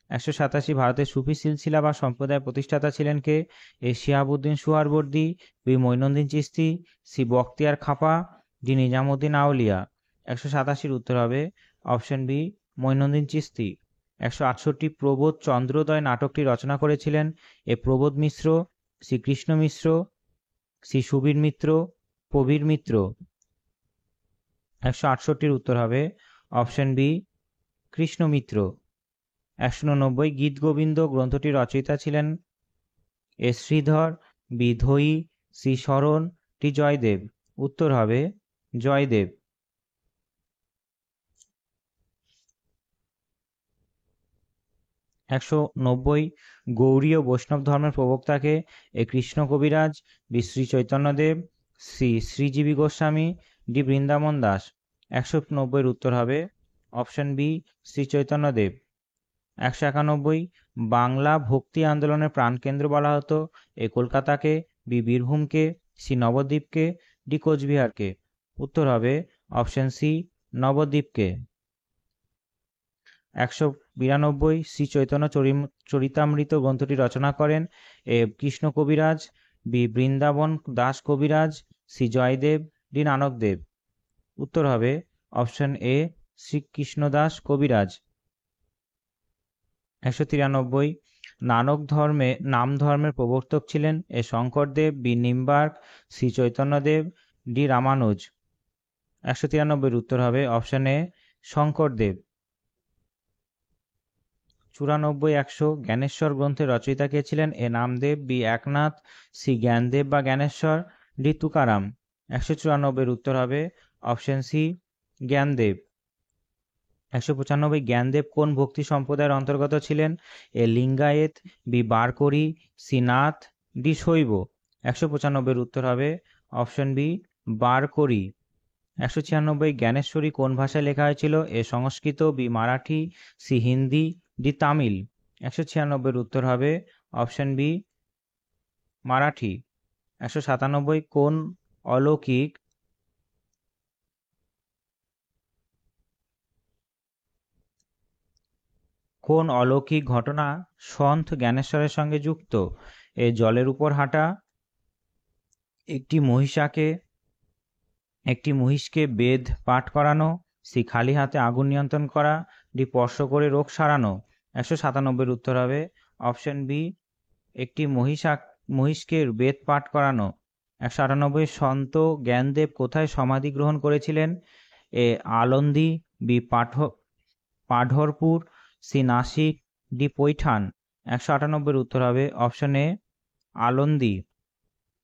187 ভারতের সুফি সিলসিলা বা সম্প্রদায়ের প্রতিষ্ঠাতা ছিলেন কে? A Shihabuddin Suhrawardi, B Moinuddin Chishti, C Bakhtiyar খাপা, ডি নিজামুদ্দিন আউলিয়া। 187 উত্তর হবে অপশন বি মঈনুদ্দিন চিস্তি। 168 প্রবোধ চন্দ্রোদয় নাটকটি রচনা করেছিলেন? A Prabodh Mishra, C Krishna Mishra, C Subir Mitra, Prabir Mitra. 168 উত্তর হবে অপশন বি কৃষ্ণ মিত্র। 190 গীত গোবিন্দ গ্রন্থটির রচয়িতা ছিলেন? এ শ্রীধর, বি ধৈ, সি শরণ, টি জয়দেব। উত্তর হবে জয়দেব। 190 গৌড়ীয় বৈষ্ণব ধর্মের প্রবক্তাকে? A Krishna Kaviraj, B Shri Chaitanyadev, C Shrijibi Goswami, D Brindaban Das. 190 উত্তর হবে অপশন বি শ্রী চৈতন্যদেব। 191 বাংলা ভক্তি আন্দোলনের প্রাণকেন্দ্র বলা হতো? এ কলকাতাকে, বি বীরভূমকে, সি নবদ্বীপকে, ডি কোচবিহারকে। উত্তর হবে অপশন সি নবদ্বীপকে। 192 শ্রী চৈতন্য চরিতামৃত গ্রন্থটি রচনা করেন? এ কৃষ্ণ কবিরাজ, বি বৃন্দাবন দাস কবিরাজ, সি জয়দেব, ডি নানকদেব। উত্তর হবে অপশন এ শ্রীকৃষ্ণদাস কবিরাজ। 193 নাম ধর্মের প্রবর্তক ছিলেন? A Shankardev, B Nimbarka, C Chaitanyadev, D Ramanuja. 193 উত্তর হবে অপশন এ শঙ্করদেব। 94 জ্ঞানেশ্বর গ্রন্থের রচয়িতা কে ছিলেন? এ নামদেব, বি একনাথ, সি জ্ঞানদেব বা জ্ঞানেশ্বর, ডি তুকারাম। 194 উত্তর হবে অপশন সি জ্ঞানদেব। 195 জ্ঞানদেব কোন ভক্তি সম্প্রদায়ের অন্তর্গত ছিলেন? A Lingayat, B Warkari, C Nath, D Shaiva. 195 উত্তর হবে অপশন বি বারকরি। 196 জ্ঞানেশ্বরী কোন ভাষায় লেখা হয়েছিল? A Sanskrit, B Marathi, C Hindi, D Tamil. 196 উত্তর হবে অপশন বি মারাঠি। 197 কোন অলৌকিক ঘটনা সন্ত জ্ঞানেশ্বরের সঙ্গে যুক্ত? এ জলের উপর হাঁটা, একটি মহিষকে বেদ পাঠ করানো, সি খালি হাতে আগুন নিয়ন্ত্রণ করা, ডি স্পর্শ করে রোগ সারানো। 197 উত্তর হবে অপশন বি একটি মহিষকে বেদ পাঠ করানো। 198 সন্ত জ্ঞানদেব কোথায় সমাধি গ্রহণ করেছিলেন? A Alandi, B Pandharpur, C Nashik, D Paithan. 198 উত্তর হবে অপশন এ আলন্দি।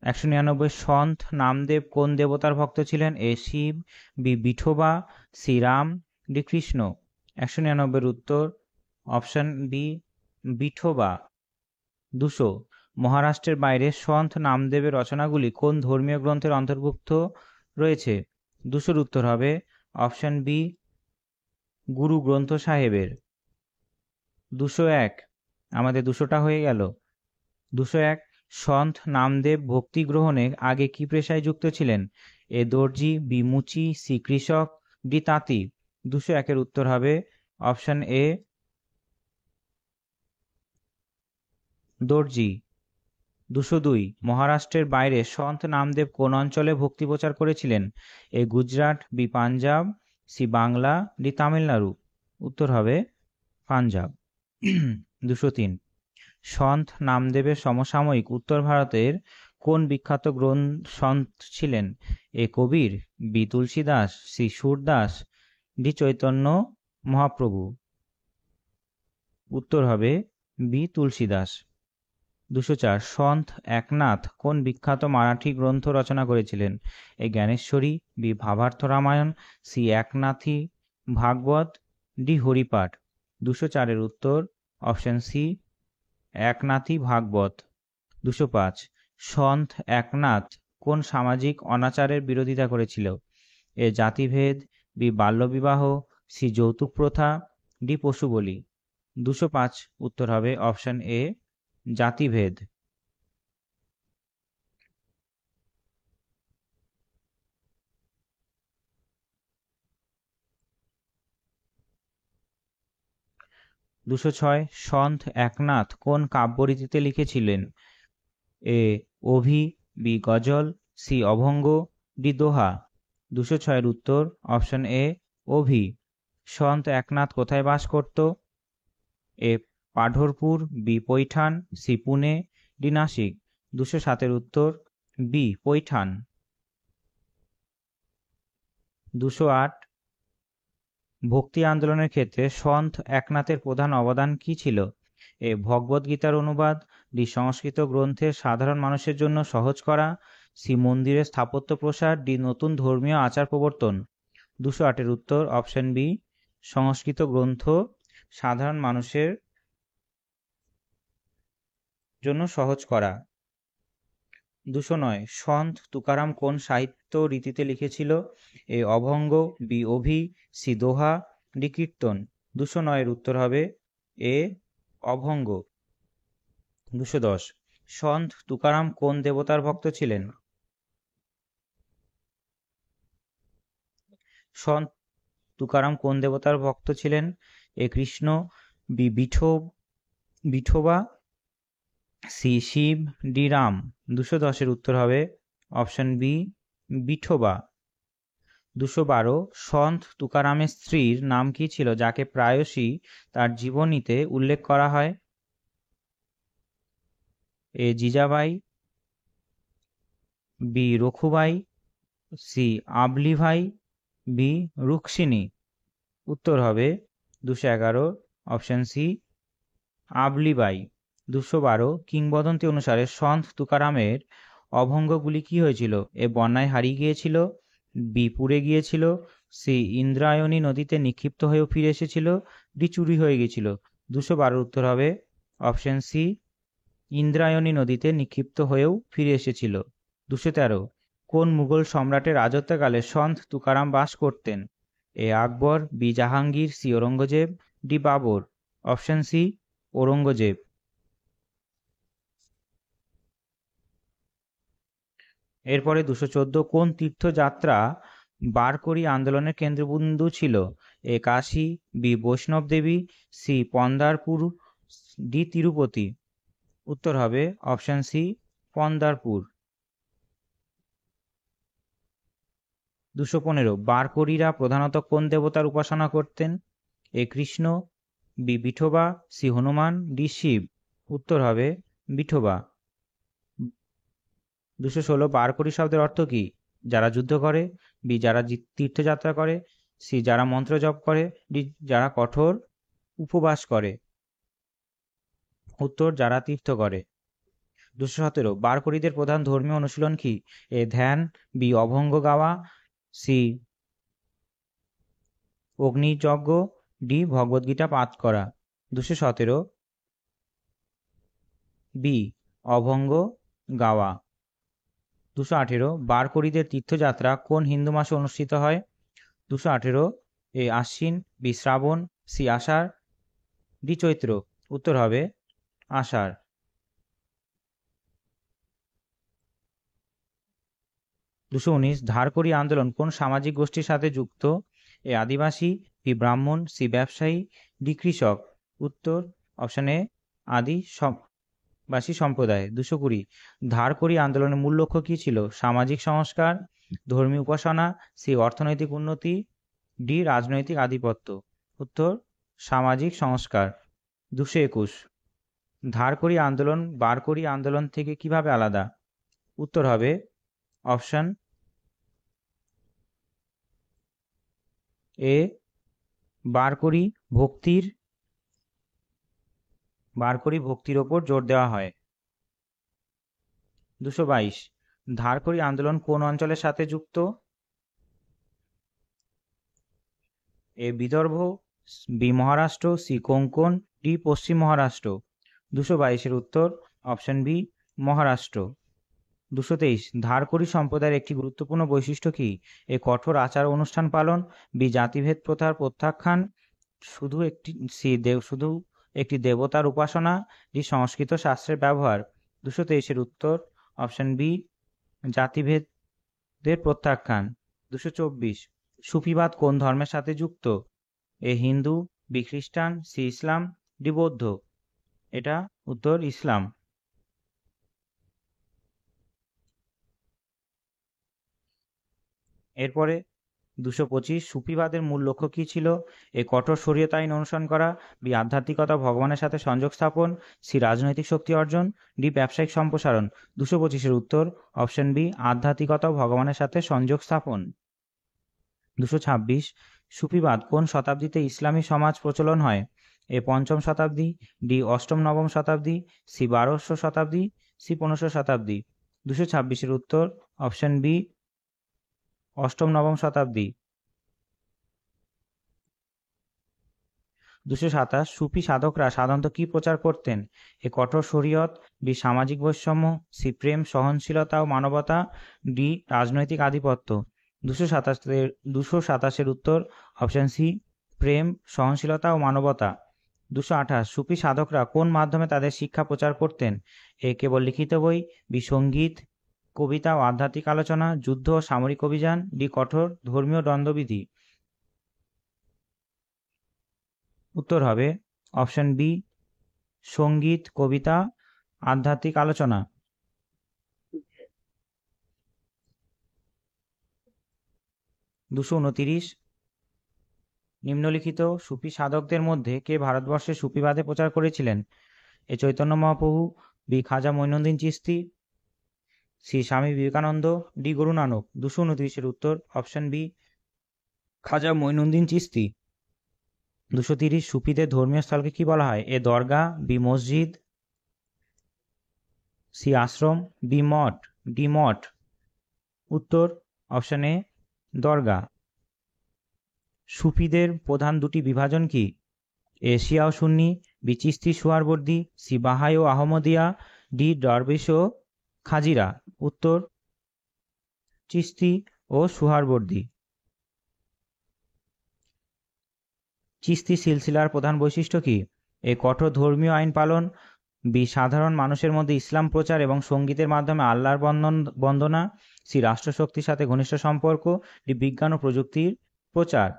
199 সন্ত নামদেব কোন দেবতার ভক্ত ছিলেন? A Shiva, B Vithoba, C Ram, D Krishna. 199 উত্তর অপশন বি বিঠোবা। 200 মহারাষ্ট্রের বাইরে সন্ত নামদেবের রচনাগুলি কোন ধর্মীয় গ্রন্থের অন্তর্ভুক্ত রয়েছে? 200 উত্তর হবে অপশন বি গুরু গ্রন্থ সাহেবের। 201 আমাদের 200টা হয়ে গেল। 201 সন্ত নামদেব ভক্তি গ্রহণে আগে কি পেশায় যুক্ত ছিলেন? এ দর্জি, বি মুচি, সি কৃষক, ডি তাঁতি। 201 উত্তর হবে অপশন এ দর্জি। 202 মহারাষ্ট্রের বাইরে সন্ত নামদেব কোন অঞ্চলে ভক্তি প্রচার করেছিলেন? A Gujarat, B Punjab, C Bangla, D Tamil Nadu. উত্তর হবে পাঞ্জাব। 203 সন্ত নামদেবের সমসাময়িক উত্তর ভারতের কোন বিখ্যাত সন্ত ছিলেন? A Kabir, B Tulsidas, C Surdas, D Chaitanya Mahaprabhu. উত্তর হবে বি তুলসীদাস। 204 সন্ত একনাথ কোন বিখ্যাত মারাঠি গ্রন্থ রচনা করেছিলেন? এ জ্ঞানেশ্বরী, বি ভাবার্থ রামায়ণ, সি একনাথী ভাগবত, ডি হরিপাঠ। 204 উত্তর অপশন সি একনাথী ভাগবত। 205 সন্ত একনাথ কোন সামাজিক অনাচারের বিরোধিতা করেছিল? এ জাতিভেদ, বি বাল্যবিবাহ, সি যৌতুক প্রথা, ডি পশু বলি। 205 উত্তর হবে অপশন এ জাতিভেদ। 206 সন্ত একনাথ কোন কাব্যরীতিতে লিখেছিলেন? এ অভি, বি গজল, সি অভঙ্গ, ডি দোহা। 206 উত্তর অপশন এ অভি। সন্ত একনাথ কোথায় বাস করত? A Pandharpur, B Paithan, C Pune, D Nashik. 207 উত্তর বি পৈঠান। 208 ভক্তি আন্দোলনের ক্ষেত্রে সন্ত একনাথের প্রধান অবদান কি ছিল? এ ভগবদ্গীতার অনুবাদ, ডি সংস্কৃত গ্রন্থের সাধারণ মানুষের জন্য সহজ করা, সি মন্দিরের স্থাপত্য প্রসার, ডি নতুন ধর্মীয় আচার প্রবর্তন। 208 উত্তর অপশন বি সংস্কৃত গ্রন্থ সাধারণ মানুষের জন্য সহজ করা। 209 সন্ত তুকারাম কোন সাহিত্য রীতিতে লিখেছিল? এ অভঙ্গ, বি অভি, সি দোহা, ডি কীর্তন। 209 উত্তর হবে এ অভঙ্গ। 210 সন্ত তুকারাম কোন দেবতার ভক্ত ছিলেন? সন্ত তুকারাম কোন দেবতার ভক্ত ছিলেন? A Krishna, B Vithoba, C Shiva, D Ram. 210 উত্তর হবে অপশন বি বিঠোবা। 212 সন্ত তুকারামের স্ত্রীর নাম কি ছিল যাকে প্রায়শই তার জীবনীতে উল্লেখ করা হয়? A Jijabai, B Rakhubai, C আবলিভাই, বি রুক্মিণী। উত্তর হবে 211 অপশন সি আবলিবাই। 212 কিংবদন্তি অনুসারে সন্ত তুকারামের অভঙ্গগুলি কি হয়েছিল? এ বন্যায় হারিয়ে গিয়েছিল, বি পুড়ে গিয়েছিল, সি ইন্দ্রায়ণী নদীতে নিক্ষিপ্ত হয়েও ফিরে এসেছিল, ডি চুরি হয়ে গিয়েছিল। 212 উত্তর হবে অপশন সি ইন্দ্রায়ণী নদীতে নিক্ষিপ্ত হয়েও ফিরে এসেছিল। 213 কোন মুঘল সম্রাটের রাজত্বকালে সন্ত তুকারাম বাস করতেন? A Akbar, B Jahangir, C Aurangzeb, D Babur. Option C Aurangzeb. এরপরে 214, কোন তীর্থযাত্রা বারকরি আন্দোলনের কেন্দ্রবিন্দু ছিল? এ কাশী, বি বৈষ্ণব দেবী, সি পন্দারপুর, ডি তিরুপতি। উত্তর হবে অপশন সি পন্দারপুর। 215, বারকরিরা প্রধানত কোন দেবতার উপাসনা করতেন? A Krishna, B Vithoba, C Hanuman, D Shiva. উত্তর হবে বিঠোবা। 216, বারকরি শব্দের অর্থ কি? যারা যুদ্ধ করে, বি যারা তীর্থযাত্রা করে, সি যারা মন্ত্র জপ করে, ডি যারা কঠোর উপবাস করে। উত্তর যারা তীর্থ করে। 217, বারকরিদের প্রধান ধর্মীয় অনুশীলন কি? এ ধ্যান, বি অভঙ্গ গাওয়া, সি অগ্নিযজ্ঞ, ডি ভগবদ্গীতা পাঠ করা। 217, বি অভঙ্গ গাওয়া। 218, বারকরিদের তীর্থযাত্রা কোন হিন্দু মাসে অনুষ্ঠিত হয়? 218, এ আশ্বিন, বি শ্রাবণ, সি আষাঢ়, ডি চৈত্র। উত্তর হবে আষাঢ়। 219, ধারকরি আন্দোলন কোন সামাজিক গোষ্ঠীর সাথে যুক্ত? এ আদিবাসী, বি ব্রাহ্মণ, সি ব্যবসায়ী, ডি কৃষক। উত্তর অপশন এ আদিবাসী সম্প্রদায়। 220, ধারকরি আন্দোলনের মূল লক্ষ্য কি ছিল? সামাজিক সংস্কার, ধর্মীয় উপাসনা, সি অর্থনৈতিক উন্নতি, ডি রাজনৈতিক আধিপত্য। উত্তর সামাজিক সংস্কার। 221, ধারকরি আন্দোলন বারকরি আন্দোলন থেকে কিভাবে আলাদা? উত্তর হবে অপশন এ বারকরি ভক্তির ওপর জোর দেওয়া হয়। 222, ধারকরি আন্দোলন কোন অঞ্চলের সাথে যুক্ত? A Vidarbha, B Maharashtra, C Konkan, D পশ্চিম মহারাষ্ট্র। 222 উত্তর অপশন বি মহারাষ্ট্র। 223, ধারকরি সম্প্রদায়ের একটি গুরুত্বপূর্ণ বৈশিষ্ট্য কি? এ কঠোর আচার অনুষ্ঠান পালন, বি জাতিভেদ প্রথার প্রত্যাখ্যান, শুধু একটি দেবতার উপাসনা, ডি সংস্কৃত শাস্ত্রের ব্যবহার। 223 উত্তর অপশন বি জাতিভেদের প্রত্যাখ্যান। 224, সুফিবাদ কোন ধর্মের সাথে যুক্ত? এ হিন্দু, বি খ্রিস্টান, সি ইসলাম, ডি বৌদ্ধ। এটা উত্তর ইসলাম। এরপরে 225, সুফিবাদের মূল লক্ষ্য কি ছিল? এ কঠোর শরীয়ত আইন অনুসরণ করা, বি আধ্যাত্মিকতা ভগবানের সাথে সংযোগ স্থাপন, সি রাজনৈতিক শক্তি অর্জন, ডি ব্যবসায়িক সম্প্রসারণ। 225 উত্তর অপশন বি আধ্যাত্মিকতা ভগবানের সাথে সংযোগ স্থাপন। 226, সুফিবাদ কোন শতাব্দীতে ইসলামী সমাজ প্রচলন হয়? এ পঞ্চম শতাব্দী, ডি অষ্টম নবম শতাব্দী, সি 1200 শতাব্দী, সি 1500 শতাব্দী। 226 উত্তর অপশন বি অষ্টম নবম শতাব্দী। 227, সুফি সাধকরা সাধারণত কি প্রচার করতেন? এ কঠোর শরীয়ত, বি সামাজিক বৈষম্য, সি প্রেম, সহনশীলতা ও মানবতা, ডি রাজনৈতিক আধিপত্য। 227 উত্তর অপশন সি প্রেম, সহনশীলতা ও মানবতা। 228, সুফি সাধকরা কোন মাধ্যমে তাদের শিক্ষা প্রচার করতেন? এ কেবল লিখিত বই, বি সঙ্গীত, কবিতা ও আধ্যাত্মিক আলোচনা, যুদ্ধ ও সামরিক অভিযান, ডি কঠোর ধর্মীয় দ্বন্দ্ববিধি। উত্তর হবে অপশন বি সঙ্গীত, কবিতা, আধ্যাত্মিক আলোচনা। 229, নিম্নলিখিত সুফি সাধকদের মধ্যে কে ভারতবর্ষে সুফিবাদে প্রচার করেছিলেন? এ চৈতন্য মহাপ্রভু, বি খাজা মঈনুদ্দিন চিশতি, সি স্বামী বিবেকানন্দ, ডি গুরু নানক। 229 উত্তর অপশন বি খাজা মঈনুদ্দিন চিশতি। 230, সুফিদের ধর্মীয় স্থলকে কি বলা হয়? এ দরগা, বি মসজিদ, সি আশ্রম, বি মঠ, ডি মঠ। উত্তর অপশন এ দরগা। সুফিদের প্রধান দুটি বিভাজন কি? এ শিয়া ও সুন্নি, বি চিশতি সুয়ারবর্দী, সি বাহাই ও আহমদিয়া, ডি দরবেশ ও খাজিরা। উত্তর চিশতি ও সুহারবর্দী। চিশতি সিলসিলার প্রধান বৈশিষ্ট্য কি? এ কঠোর ধর্মীয় আইন পালন, বি সাধারণ মানুষের মধ্যে ইসলাম প্রচার এবং সঙ্গীতের মাধ্যমে আল্লাহর বন্দনা, সি রাষ্ট্রশক্তির সাথে ঘনিষ্ঠ সম্পর্ক, ডি বিজ্ঞান ও প্রযুক্তির প্রচার।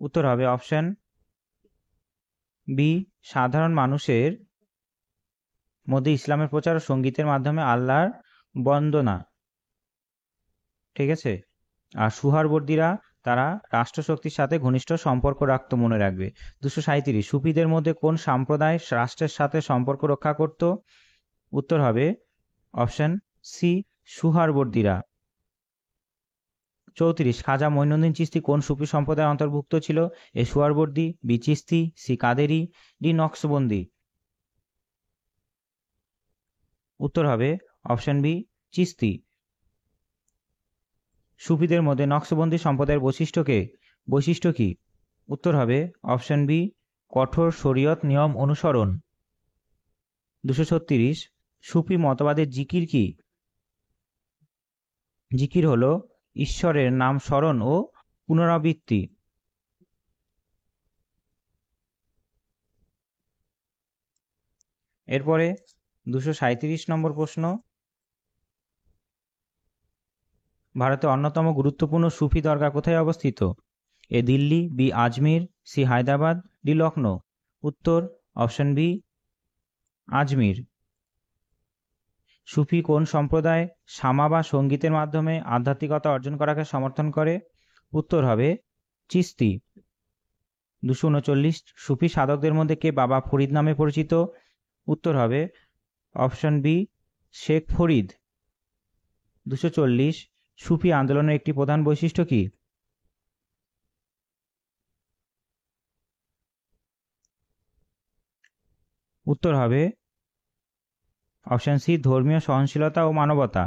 উত্তর হবে অপশন বি, সাধারণ মানুষের মধ্যে ইসলামের প্রচার ও সঙ্গীতের মাধ্যমে আল্লাহর বন্দনা। ঠিক আছে। আর সুহারবর্দীরা তারা রাষ্ট্রশক্তির সাথে ঘনিষ্ঠ সম্পর্ক রাখত, মনে রাখবে। 237, সুফিদের মধ্যে কোন সম্প্রদায় রাষ্ট্রের সাথে সম্পর্ক রক্ষা করত? উত্তর হবে অপশন সি, সুহারবর্দীরা। 34, খাজা মঈনুদ্দিন চিশতি কোন সুফি সম্প্রদায়ের অন্তর্ভুক্ত ছিল? A Suhrawardi, B Chishti, C Qadiri, D Naqshbandi. উত্তর হবে অপশন বি, চিশতি। সুফিদের মধ্যে নকশবন্দি সম্প্রদায়ের বৈশিষ্ট্য কি? উত্তর হবে অপশন বি, কঠোর শরীয়ত নিয়ম অনুসরণ। 236, সুফি মতবাদের জিকির কি? জিকির হলো ঈশ্বরের নাম স্মরণ ও পুনরাবৃত্তি। এরপরে 237 নম্বর প্রশ্ন, ভারতের অন্যতম গুরুত্বপূর্ণ সুফি দরগা কোথায় অবস্থিত? A Delhi, B Ajmer, C Hyderabad, D Lucknow. উত্তর অপশন বি, আজমির। সুফি কোন সম্প্রদায় সামা বা সঙ্গীতের মাধ্যমে আধ্যাত্মিকতা অর্জন করাকে সমর্থন করে? উত্তর হবে চিশতি। 239, সুফি সাধকদের মধ্যে কে বাবা ফরিদ নামে পরিচিত? উত্তর হবে অপশন বি, শেখ ফরিদ। 240, সুফি আন্দোলনের একটি প্রধান বৈশিষ্ট্য কি? উত্তর হবে অপশন সি, ধর্মীয় সহনশীলতা ও মানবতা।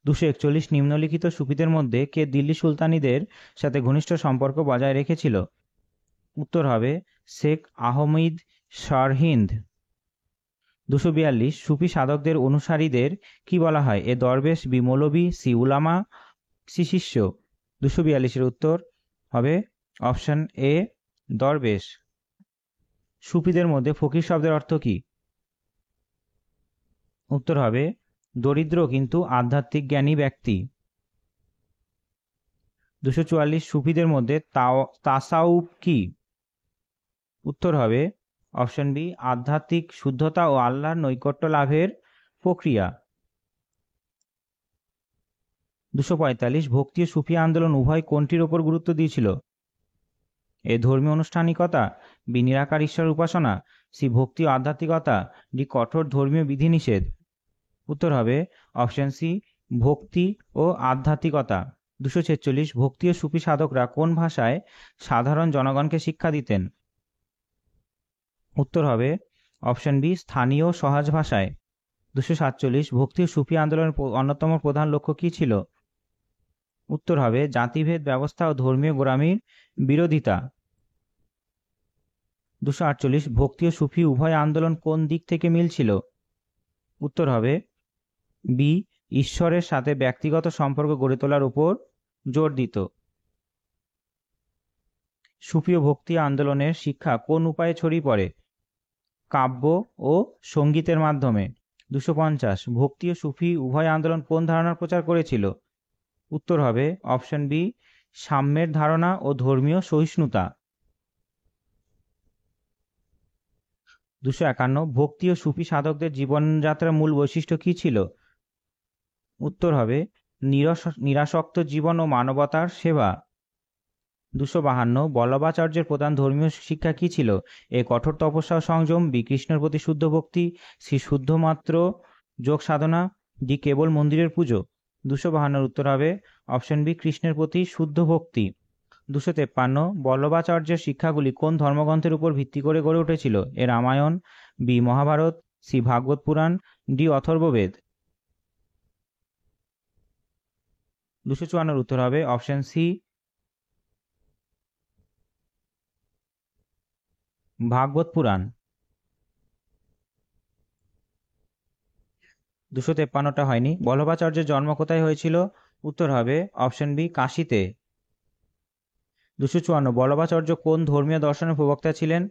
241, নিম্নলিখিত সুফিদের মধ্যে কে দিল্লি সুলতানিদের সাথে ঘনিষ্ঠ সম্পর্ক বজায় রেখেছিল? উত্তর হবে শেখ আহমেদ সরহিন্দ। 242, সুফি সাধকদের অনুসারীদের কি বলা হয়? এ দরবেশ, বি মৌলবি, সি উলামা, সি শিষ্য। 242 উত্তর হবে অপশন এ, দরবেশ। সুফিদের মধ্যে ফকির শব্দের অর্থ কি? উত্তর হবে দরিদ্র কিন্তু আধ্যাত্মিক জ্ঞানী ব্যক্তি। 244, সুফিদের মধ্যে তাসাউফ কি? উত্তর হবে অপশন বি, আধ্যাত্মিক শুদ্ধতা ও আল্লাহর নৈকট্য লাভের প্রক্রিয়া। 245, ভক্তি ও সুফি আন্দোলন উভয় কোনটির ওপর গুরুত্ব দিয়েছিল? এ ধর্মীয় আনুষ্ঠানিকতা, বি নিরাকার ঈশ্বর উপাসনা, সি ভক্তি ও আধ্যাত্মিকতা, ডি কঠোর ধর্মীয় বিধিনিষেধ। উত্তর হবে অপশন সি, ভক্তি ও আধ্যাত্মিকতা। 246, ভক্তি ও সুফি সাধকরা কোন ভাষায় সাধারণ জনগণকে শিক্ষা দিতেন? উত্তর হবে অপশন বি, স্থানীয় সহজ ভাষায়। 247, ভক্তি ও সুফি আন্দোলনের অন্যতম প্রধান লক্ষ্য কী ছিল? উত্তর হবে জাতিভেদ ব্যবস্থা ও ধর্মীয় গোঁড়ামির বিরোধিতা। 248, ভক্তি ও সুফি উভয় আন্দোলন কোন দিক থেকে মিল ছিল? উত্তর হবে বি, ঈশ্বরের সাথে ব্যক্তিগত সম্পর্ক গড়ে তোলার উপর জোর দিত। সুফি ও ভক্তি আন্দোলনের শিক্ষা কোন উপায়ে ছড়িয়ে পড়ে? কাব্য ও সঙ্গীতের মাধ্যমে। 250, ভক্তি ও সুফি উভয় আন্দোলন কোন ধারণার প্রচার করেছিল? উত্তর হবে অপশন বি, সাম্যের ধারণা ও ধর্মীয় সহিষ্ণুতা। 251, ভক্তি ও সুফি সাধকদের জীবনযাত্রার মূল বৈশিষ্ট্য কী ছিল? উত্তর হবে নিরাসক্ত জীবন ও মানবতার সেবা। 252, বল্লভাচার্যের প্রধান ধর্মীয় শিক্ষা কী ছিল? এ কঠোর তপস্যা ও সংযম, বি কৃষ্ণের প্রতি শুদ্ধ ভক্তি, সি শুদ্ধমাত্র যোগ সাধনা, ডি কেবল মন্দিরের পুজো। 252 উত্তর হবে অপশন বি, কৃষ্ণের প্রতি শুদ্ধ ভক্তি। 253, বল্লভাচার্যের শিক্ষাগুলি কোন ধর্মগ্রন্থের উপর ভিত্তি করে গড়ে উঠেছিল? এ Ramayana, B Mahabharata, C Bhagavata Purana, D Atharvaveda. 254 উত্তর হবে অপশন সি, ভাগবত পুরাণ। 253টা হয়নি। বল্লভাচার্যের জন্ম কোথায় হয়েছিল? উত্তর হবে অপশন বি, কাশীতে। 254, বল্লভাচার্য কোন ধর্মীয় দর্শনের প্রবক্তা ছিলেন?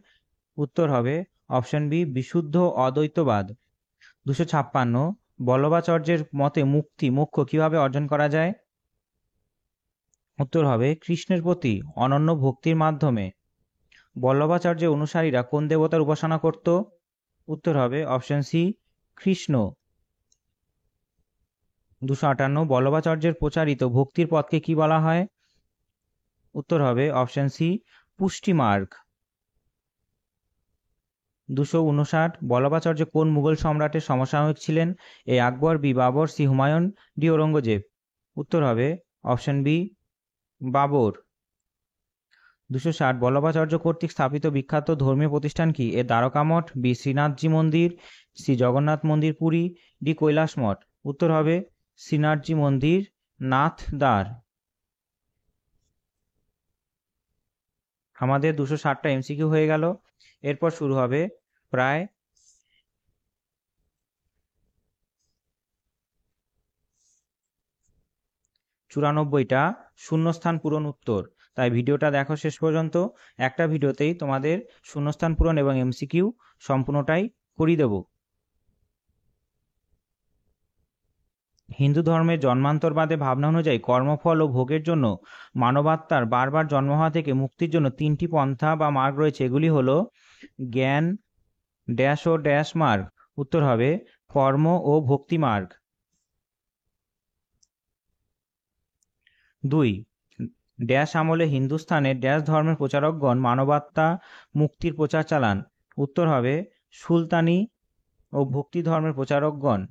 উত্তর হবে অপশন বি, বিশুদ্ধ অদ্বৈতবাদ। 256, বল্লভাচার্যের মতে মুক্তি মোক্ষ কিভাবে অর্জন করা যায়? উত্তর হবে কৃষ্ণের প্রতি অনন্য ভক্তির মাধ্যমে। বল্লভাচার্যের অনুসারীরা কোন দেবতার উপাসনা করত? উত্তর হবে অপশন সি, কৃষ্ণ। 258, বল্লভাচার্যের প্রচারিত ভক্তির পথকে কি বলা হয়? উত্তর হবে অপশন সি, পুষ্টি মার্গ। 259, বল্লভাচার্য কোন মুঘল সম্রাটের সমসাময়িক ছিলেন? A Akbar, B Babur, C Humayun, D Aurangzeb. উত্তর হবে অপশন বি, বাবর। 260, বল্লভাচার্য কর্তৃক স্থাপিত বিখ্যাত ধর্মীয় প্রতিষ্ঠান কি? এ দ্বারকা মঠ, বি শ্রীনাথজি মন্দির, সি জগন্নাথ মন্দির পুরী, ডি কৈলাস মঠ। উত্তর হবে শ্রীনাথজি মন্দির, নাথদ্বার। আমাদের 260টা এমসিকিউ হয়ে গেল। এরপর শুরু হবে প্রায় 94টা শূন্যস্থান পূরণ উত্তর। তাই ভিডিওটা দেখো শেষ পর্যন্ত। একটা ভিডিওতেই তোমাদের শূন্যস্থান পূরণ এবং এমসিকিউ সম্পূর্ণটাই করিয়ে দেব। হিন্দু ধর্মের জন্মান্তরবাদে ভাবনা অনুযায়ী কর্মফল ও ভোগের জন্য মানবাত্মার বারবার জন্ম হওয়া থেকে মুক্তির জন্য 3টি পন্থা বা মার্গ রয়েছে। এগুলি হলো জ্ঞান, ড্যাশ ও ড্যাশ মার্গ। উত্তর হবে কর্ম ও ভক্তি মার্গ। 2, ড্যাশ আমলে হিন্দুস্থানের ড্যাশ ধর্মের প্রচারকগণ মানবাত্মা মুক্তির প্রচার চালান? উত্তর হবে সুলতানি ও ভক্তি ধর্মের প্রচারকগণ।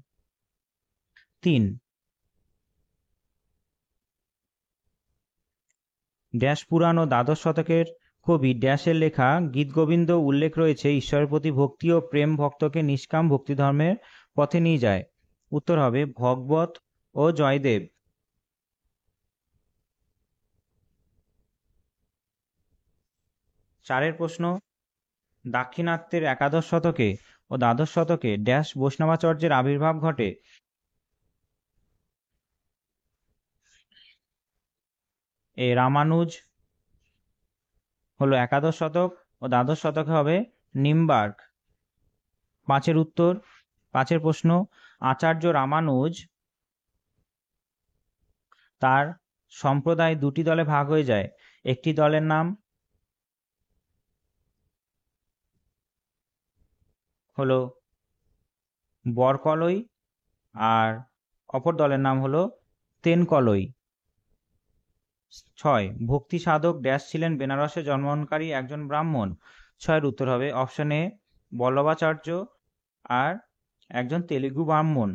3, ড্যাশ পুরাণ ও দ্বাদশ শতকের কবি ড্যাশের লেখা গীতগোবিন্দ উল্লেখ রয়েছে ঈশ্বরের প্রতি ভক্তি ও প্রেম ভক্তকে নিষ্কাম ভক্তি ধর্মের পথে নিয়ে যায়? উত্তর হবে ভগবত ও জয়দেব। 4 প্রশ্ন, দাক্ষিণাত্যের একাদশ শতকে ও দ্বাদশ শতকে ড্যাশ বৈষ্ণবাচার্যের আবির্ভাব ঘটে? এ রামানুজ হলো একাদশ শতক ও দ্বাদশ শতকে হবে নিমবার্গ। 5 উত্তর, 5 প্রশ্ন, আচার্য রামানুজ তার সম্প্রদায় 2টি দলে ভাগ হয়ে যায়। একটি দলের নাম হলো বরকলই আর অপর দলের নাম হলো তেনকলই। 6, ভক্তি সাধক ড্যাশ ছিলেন বেনারসে জন্মগ্রহণকারী একজন ব্রাহ্মণ? 6 উত্তর হবে অপশন এ, বল্লভাচার্য আর একজন তেলুগু ব্রাহ্মণ।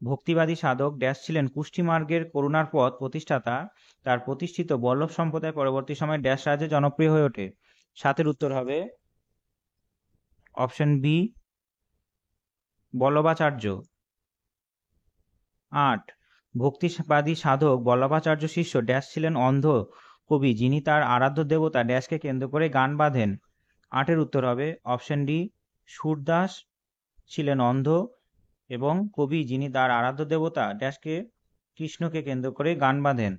ভক্তিবাদী সাধক ড্যাশ ছিলেন পুষ্টি মার্গের করুণার পথ প্রতিষ্ঠাতা? তার প্রতিষ্ঠিত বল্লভ সম্প্রদায় পরবর্তী সময়ে ড্যাশ রাজ্যে জনপ্রিয় হয়ে ওঠে? 7 উত্তর হবে অপশন বি, বল্লভাচার্য। 8, ভক্তিবাদী সাধক বল্লভাচার্য শিষ্য ড্যাশ ছিলেন অন্ধ কবি যিনি তার আরাধ্য দেবতা ড্যাশকে কেন্দ্র করে গান বাঁধেন? 8 উত্তর হবে অপশন ডি, সুরদাস ছিলেন অন্ধ এবং কবি যিনি তার আরাধ্য দেবতা ড্যাশকে কৃষ্ণকে কেন্দ্র করে গান বাঁধেন।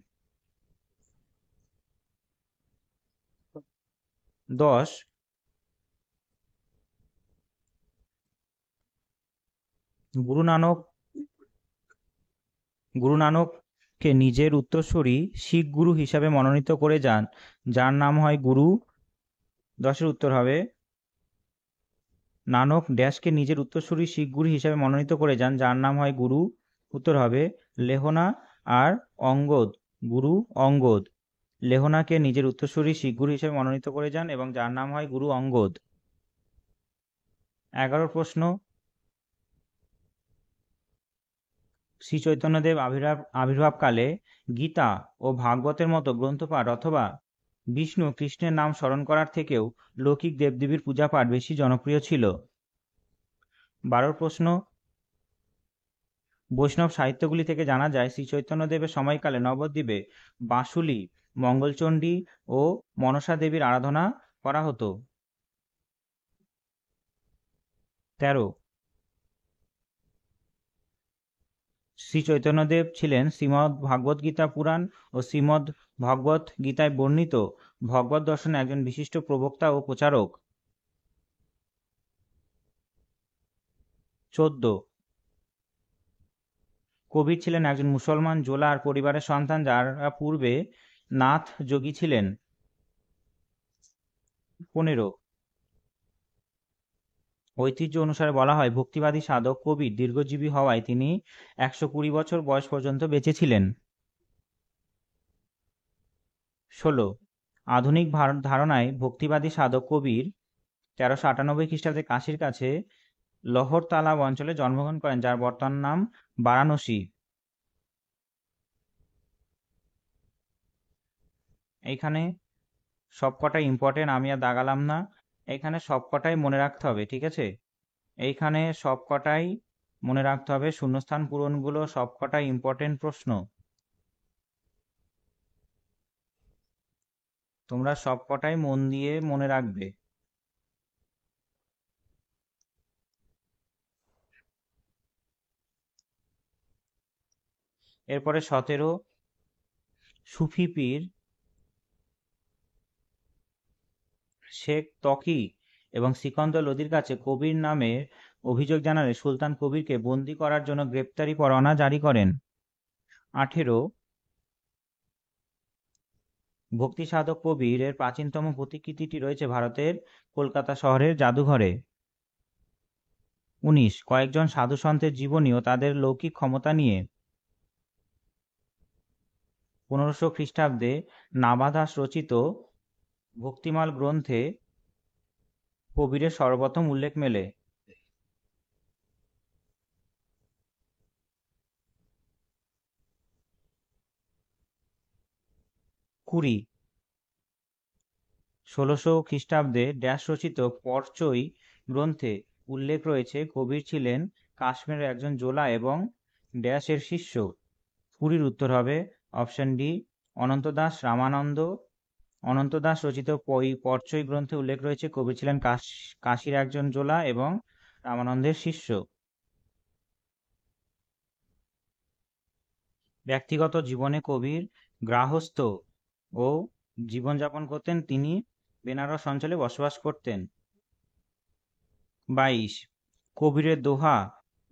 10, গুরু নানককে নিজের উত্তরসূরি শিখ গুরু হিসাবে মনোনীত করে যান যার নাম হয় গুরু? 10 উত্তর হবে নানক ড্যাশকে নিজের উত্তরসূরি শিখ গুরু হিসাবে মনোনীত করে যান যার নাম হয় গুরু? উত্তর হবে লেহনা আর অঙ্গদ। গুরু অঙ্গদ লেহনাকে নিজের উত্তরসূরি শিখ গুরু হিসেবে মনোনীত করে যান এবং যার নাম হয় গুরু অঙ্গদ। 11 প্রশ্ন, শ্রী চৈতন্যদেব আবির্ভাবকালে গীতা ও ভাগবতের মতো গ্রন্থপাঠ অথবা বিষ্ণু কৃষ্ণের নাম স্মরণ করার থেকেও লৌকিক দেবদেবীর পূজাপাঠ বেশি জনপ্রিয় ছিল? 12 প্রশ্ন, বৈষ্ণব সাহিত্যগুলি থেকে জানা যায় শ্রী চৈতন্যদেবের সময়কালে নবদ্বীপে বাঁশুলি, মঙ্গলচণ্ডী ও মনসা দেবীর আরাধনা করা হতো? 13, শ্রী চৈতন্যদেব ছিলেন শ্রীমদ্ ভাগবত গীতা পুরাণ ও শ্রীমদ্ ভগবত গীতায় বর্ণিত ভগবত দর্শনের একজন বিশিষ্ট প্রবক্তা ও প্রচারক। 14, কবির ছিলেন একজন মুসলমান জোলার পরিবারের সন্তান যারা পূর্বে নাথ যোগী ছিলেন। 15, ঐতিহ্য অনুসারে বলা হয় ভক্তিবাদী সাধক কবির দীর্ঘজীবী হওয়ায় তিনি 120 বছর বয়স পর্যন্ত বেঁচে ছিলেন। 16, আধুনিক ধারণায় ভক্তিবাদী সাধক কবির 1398 খ্রিস্টাব্দে কাশীর কাছে লহর তালাব অঞ্চলে জন্মগ্রহণ করেন, যার বর্তমান নাম বারাণসী। এইখানে সবকটাই ইম্পর্টেন্ট, আমি আর দাগালাম না। এইখানে সবকটাই মনে রাখতে হবে, ঠিক আছে? এইখানে সবকটাই মনে রাখতে হবে, শূন্যস্থান পূরণগুলো সবকটাই ইম্পর্টেন্ট প্রশ্ন, তোমরা সবকটাই মন দিয়ে মনে রাখবে। এরপরে 17, সুফি পীর শেখ তকি এবং সিকন্দর লোদির কাছে কবির নামে অভিযোগ জানালে সুলতান কবিরকে বন্দী করার জন্য গ্রেপ্তারি পরোয়ানা জারি করেন। 18, ভক্তি সাধক কবির এর প্রাচীনতম প্রতিকৃতিটি রয়েছে ভারতের কলকাতা শহরের জাদুঘরে। 19, কয়েকজন সাধু সন্তের জীবনী ও তাদের লৌকিক ক্ষমতা নিয়ে 1500 খ্রিস্টাব্দে নাভাদাস রচিত ভক্তিমাল গ্রন্থে কবিরের সর্বপ্রথম উল্লেখ মেলে। 20, 1600 খ্রিস্টাব্দে ড্যাশ রচিত পরচৈ গ্রন্থে উল্লেখ রয়েছে কবির ছিলেন কাশ্মীরের একজন জোলা এবং ড্যাশ এর শিষ্য। 20 উত্তর হবে অপশন ডি, অনন্ত দাস রামানন্দ। অনন্ত দাস রচিত পরচৈ গ্রন্থে উল্লেখ রয়েছে কবি ছিলেন কাশীর একজন জোলা এবং রামানন্দের শিষ্য। ব্যক্তিগত জীবনে কবির গৃহস্থ ও জীবনযাপন করতেন, তিনি বেনারস অঞ্চলে বসবাস করতেন। 22, কবিরের দোহা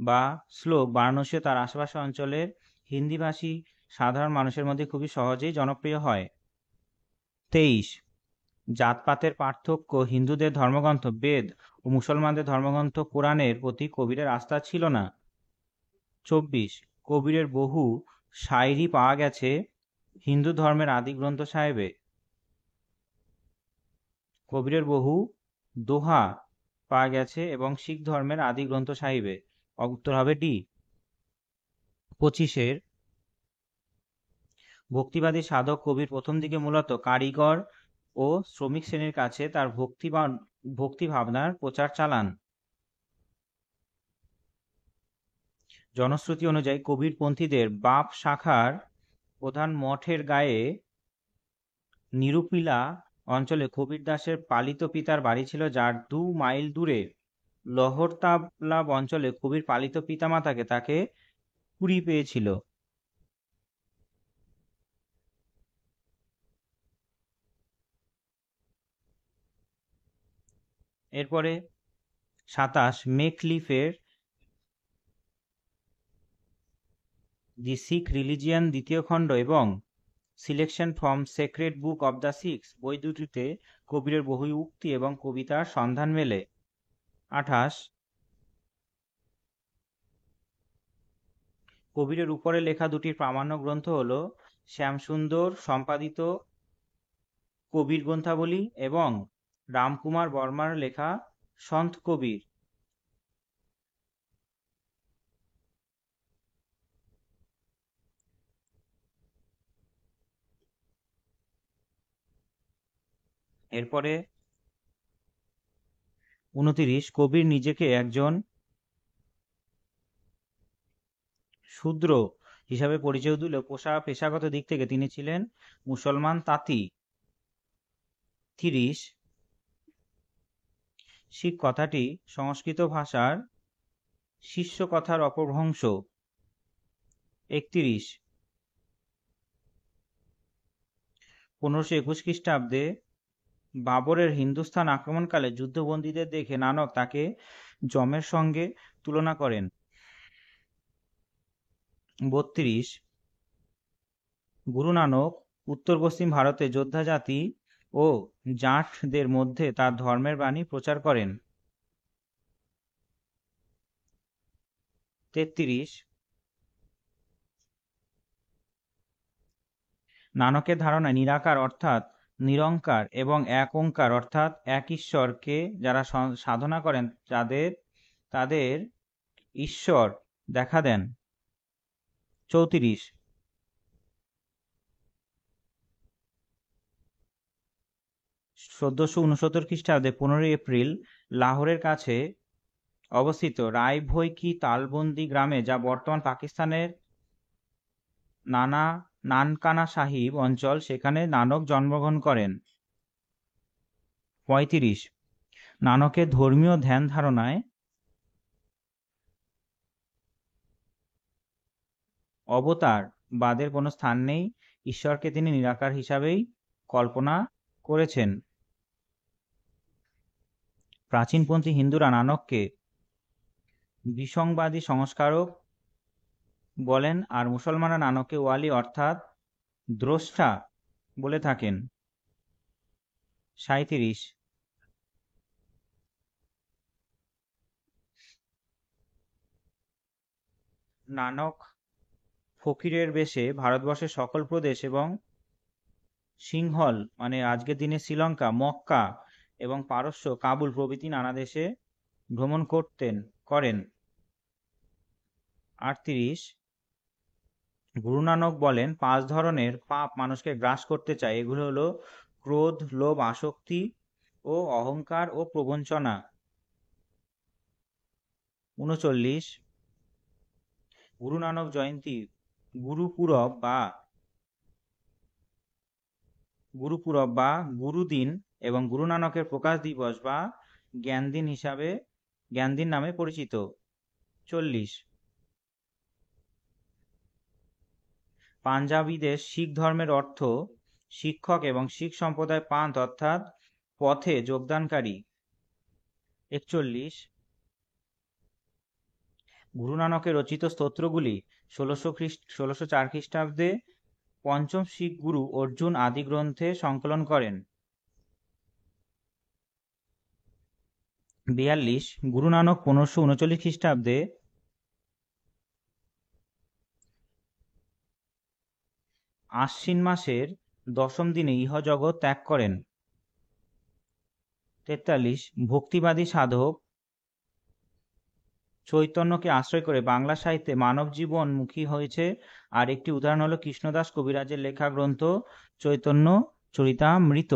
বা শ্লোক বারাণসী ও তার আশেপাশের অঞ্চলের হিন্দিভাষী সাধারণ মানুষের মধ্যে খুবই সহজেই জনপ্রিয় হয়। 23, জাতপাতের পার্থক্য হিন্দুদের ধর্মগ্রন্থ বেদ ও মুসলমানদের ধর্মগ্রন্থ কোরআনের প্রতি কবিরের আস্থা ছিল না। 24, কবিরের বহু শায়রি পাওয়া গেছে হিন্দু ধর্মের আদি গ্রন্থ সাহেবে। কবিরের বহু দোহা পাওয়া গেছে এবং শিখ ধর্মের আদি গ্রন্থ সাহিবে। উত্তর হবে ডি। 25, ভক্তিবাদী সাধক কবির প্রথম দিকে মূলত কারিগর ও শ্রমিক শ্রেণীর কাছে তার ভক্তি ভাবনার প্রচার চালান। জনশ্রুতি অনুযায়ী কবিরপন্থীদের বাপ শাখার প্রধান মঠের গায়ে নিরুপিলা অঞ্চলে কবির দাসের পালিত পিতার বাড়ি ছিল, যার 2 মাইল দূরে লহরতালাব অঞ্চলে কবির পালিত পিতামাতাকে তাকে কুড়ি পেয়েছিল। এরপরে 27, মেকলিফের দি শিখ রিলিজিয়ান দ্বিতীয় খণ্ড এবং selection from sacred book of the six বই দুটিতে কবিরের বহু উক্তি এবং কবিতার সন্ধান মেলে। 28, কবিরের উপরে লেখা দুটি প্রামাণ্য গ্রন্থ হল শ্যামসুন্দর সম্পাদিত কবির গ্রন্থাবলী এবং রামকুমার বর্মার লেখা সন্ত কবির। এরপরে 29, কবির নিজেকে একজন শূদ্র হিসাবে পরিচয় দিলেও পেশাগত দিক থেকে তিনি ছিলেন মুসলমান তাঁতি। 30, শিখ কথাটি সংস্কৃত ভাষার শিষ্য কথার অপভ্রংশ। 31 1521 খ্রিস্টাব্দে বাবরের হিন্দুস্তান আক্রমণকালে যুদ্ধবন্দীদের দেখে নানক তাকে যমের সঙ্গে তুলনা করেন। 32 গুরু নানক উত্তর পশ্চিম ভারতে যোদ্ধা জাতি ও জাটদের মধ্যে তার ধর্মের বাণী প্রচার করেন। 33 নানকের ধারণায় নিরাকার অর্থাৎ নিরঙ্কার এবং এক ওঙ্কার অর্থাৎ এক ঈশ্বরকে যারা সাধনা করেন তাদের ঈশ্বর দেখা দেন। 34 1469 খ্রিস্টাব্দে 15 এপ্রিল লাহোরের কাছে অবস্থিত রায়ভৈকি তালবন্দি গ্রামে, যা বর্তমান পাকিস্তানের নানকানা সাহিব অঞ্চল, সেখানে নানক জন্মগ্রহণ করেন। 35 নানকের ধর্মীয় ধ্যান ধারণায় অবতার বাদের কোনো স্থান নেই, ঈশ্বরকে তিনি নিরাকার হিসাবেই কল্পনা করেছেন। প্রাচীনপন্থী হিন্দুরা নানককে বিসংবাদী সংস্কারক বলেন, আর মুসলমানরা নানককে ওয়ালি অর্থাৎ দ্রষ্টা বলে থাকেন। 37 নানক ফকিরের বেশে ভারতবর্ষের সকল প্রদেশ এবং সিংহল মানে আজকের দিনে শ্রীলঙ্কা, মক্কা এবং পারস্য, কাবুল প্রভৃতি নানা দেশে ভ্রমণ করেন। 38 গুরু নানক বলেন 5 ধরনের পাপ মানুষকে গ্রাস করতে চায়, এগুলো হলো ক্রোধ, লোভ, আসক্তি ও অহংকার ও প্রবঞ্চনা। 39 গুরু নানক জয়ন্তী গুরুপুরব বা গুরুদিন এবং গুরু নানকের প্রকাশ দিবস বা জ্ঞানদিন নামে পরিচিত। 40 পাঞ্জাবিদের শিখ ধর্মের অর্থ শিক্ষক এবং শিখ সম্প্রদায় পান্থ অর্থাৎ পথে যোগদানকারী। 41 গুরু নানকের রচিত স্তোত্রগুলি 1604 খ্রিস্টাব্দে পঞ্চম শিখ গুরু অর্জুন আদি গ্রন্থে সংকলন করেন। 42 গুরু নানক 1539 খ্রিস্টাব্দে আশ্বিন মাসের 10ম দিনে ইহজগৎ ত্যাগ করেন। 43 ভক্তিবাদী সাধক চৈতন্যকে আশ্রয় করে বাংলা সাহিত্যে মানব জীবন মুখী হয়েছে, আর একটি উদাহরণ হলো কৃষ্ণদাস কবিরাজের লেখা গ্রন্থ চৈতন্য চরিতামৃত।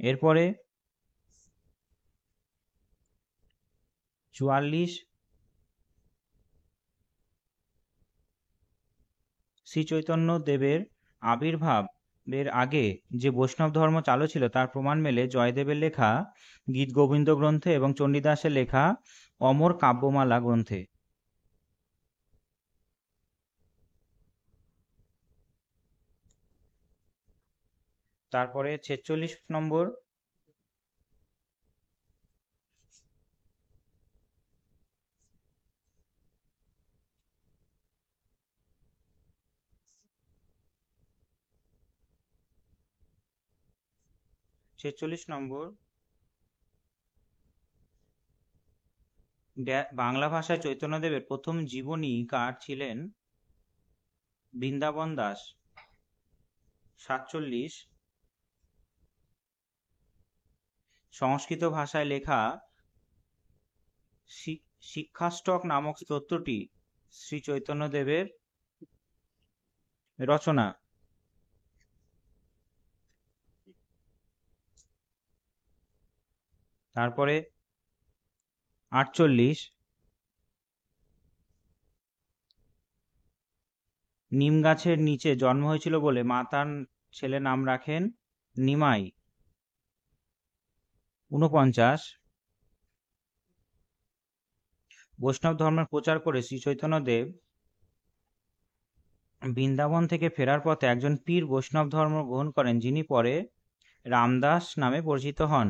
এরপরে 44 শ্রী চৈতন্য দেবের আবির্ভাবের আগে যে বৈষ্ণব ধর্ম চালু ছিল তার প্রমাণ মেলে জয়দেবের লেখা গীত গোবিন্দ গ্রন্থে এবং চণ্ডীদাসের লেখা অমর কাব্যমালা গ্রন্থে। তারপরে 46 নম্বর বাংলা ভাষায় চৈতন্যদেবের প্রথম জীবনীকার ছিলেন বৃন্দাবন দাস। 47 সংস্কৃত ভাষায় লেখা শিক্ষাষ্টক নামক স্তোত্রটি শ্রী চৈতন্যদেবের রচনা। তারপরে 48 নিম গাছের নিচে জন্ম হয়েছিল বলে মা তার ছেলে নাম রাখেন নিমাই। 49 বৈষ্ণব ধর্মের প্রচার করে শ্রী চৈতন্যদেব বৃন্দাবন থেকে ফেরার পথে একজন পীর বৈষ্ণব ধর্ম গ্রহণ করেন, যিনি পরে রামদাস নামে পরিচিত হন।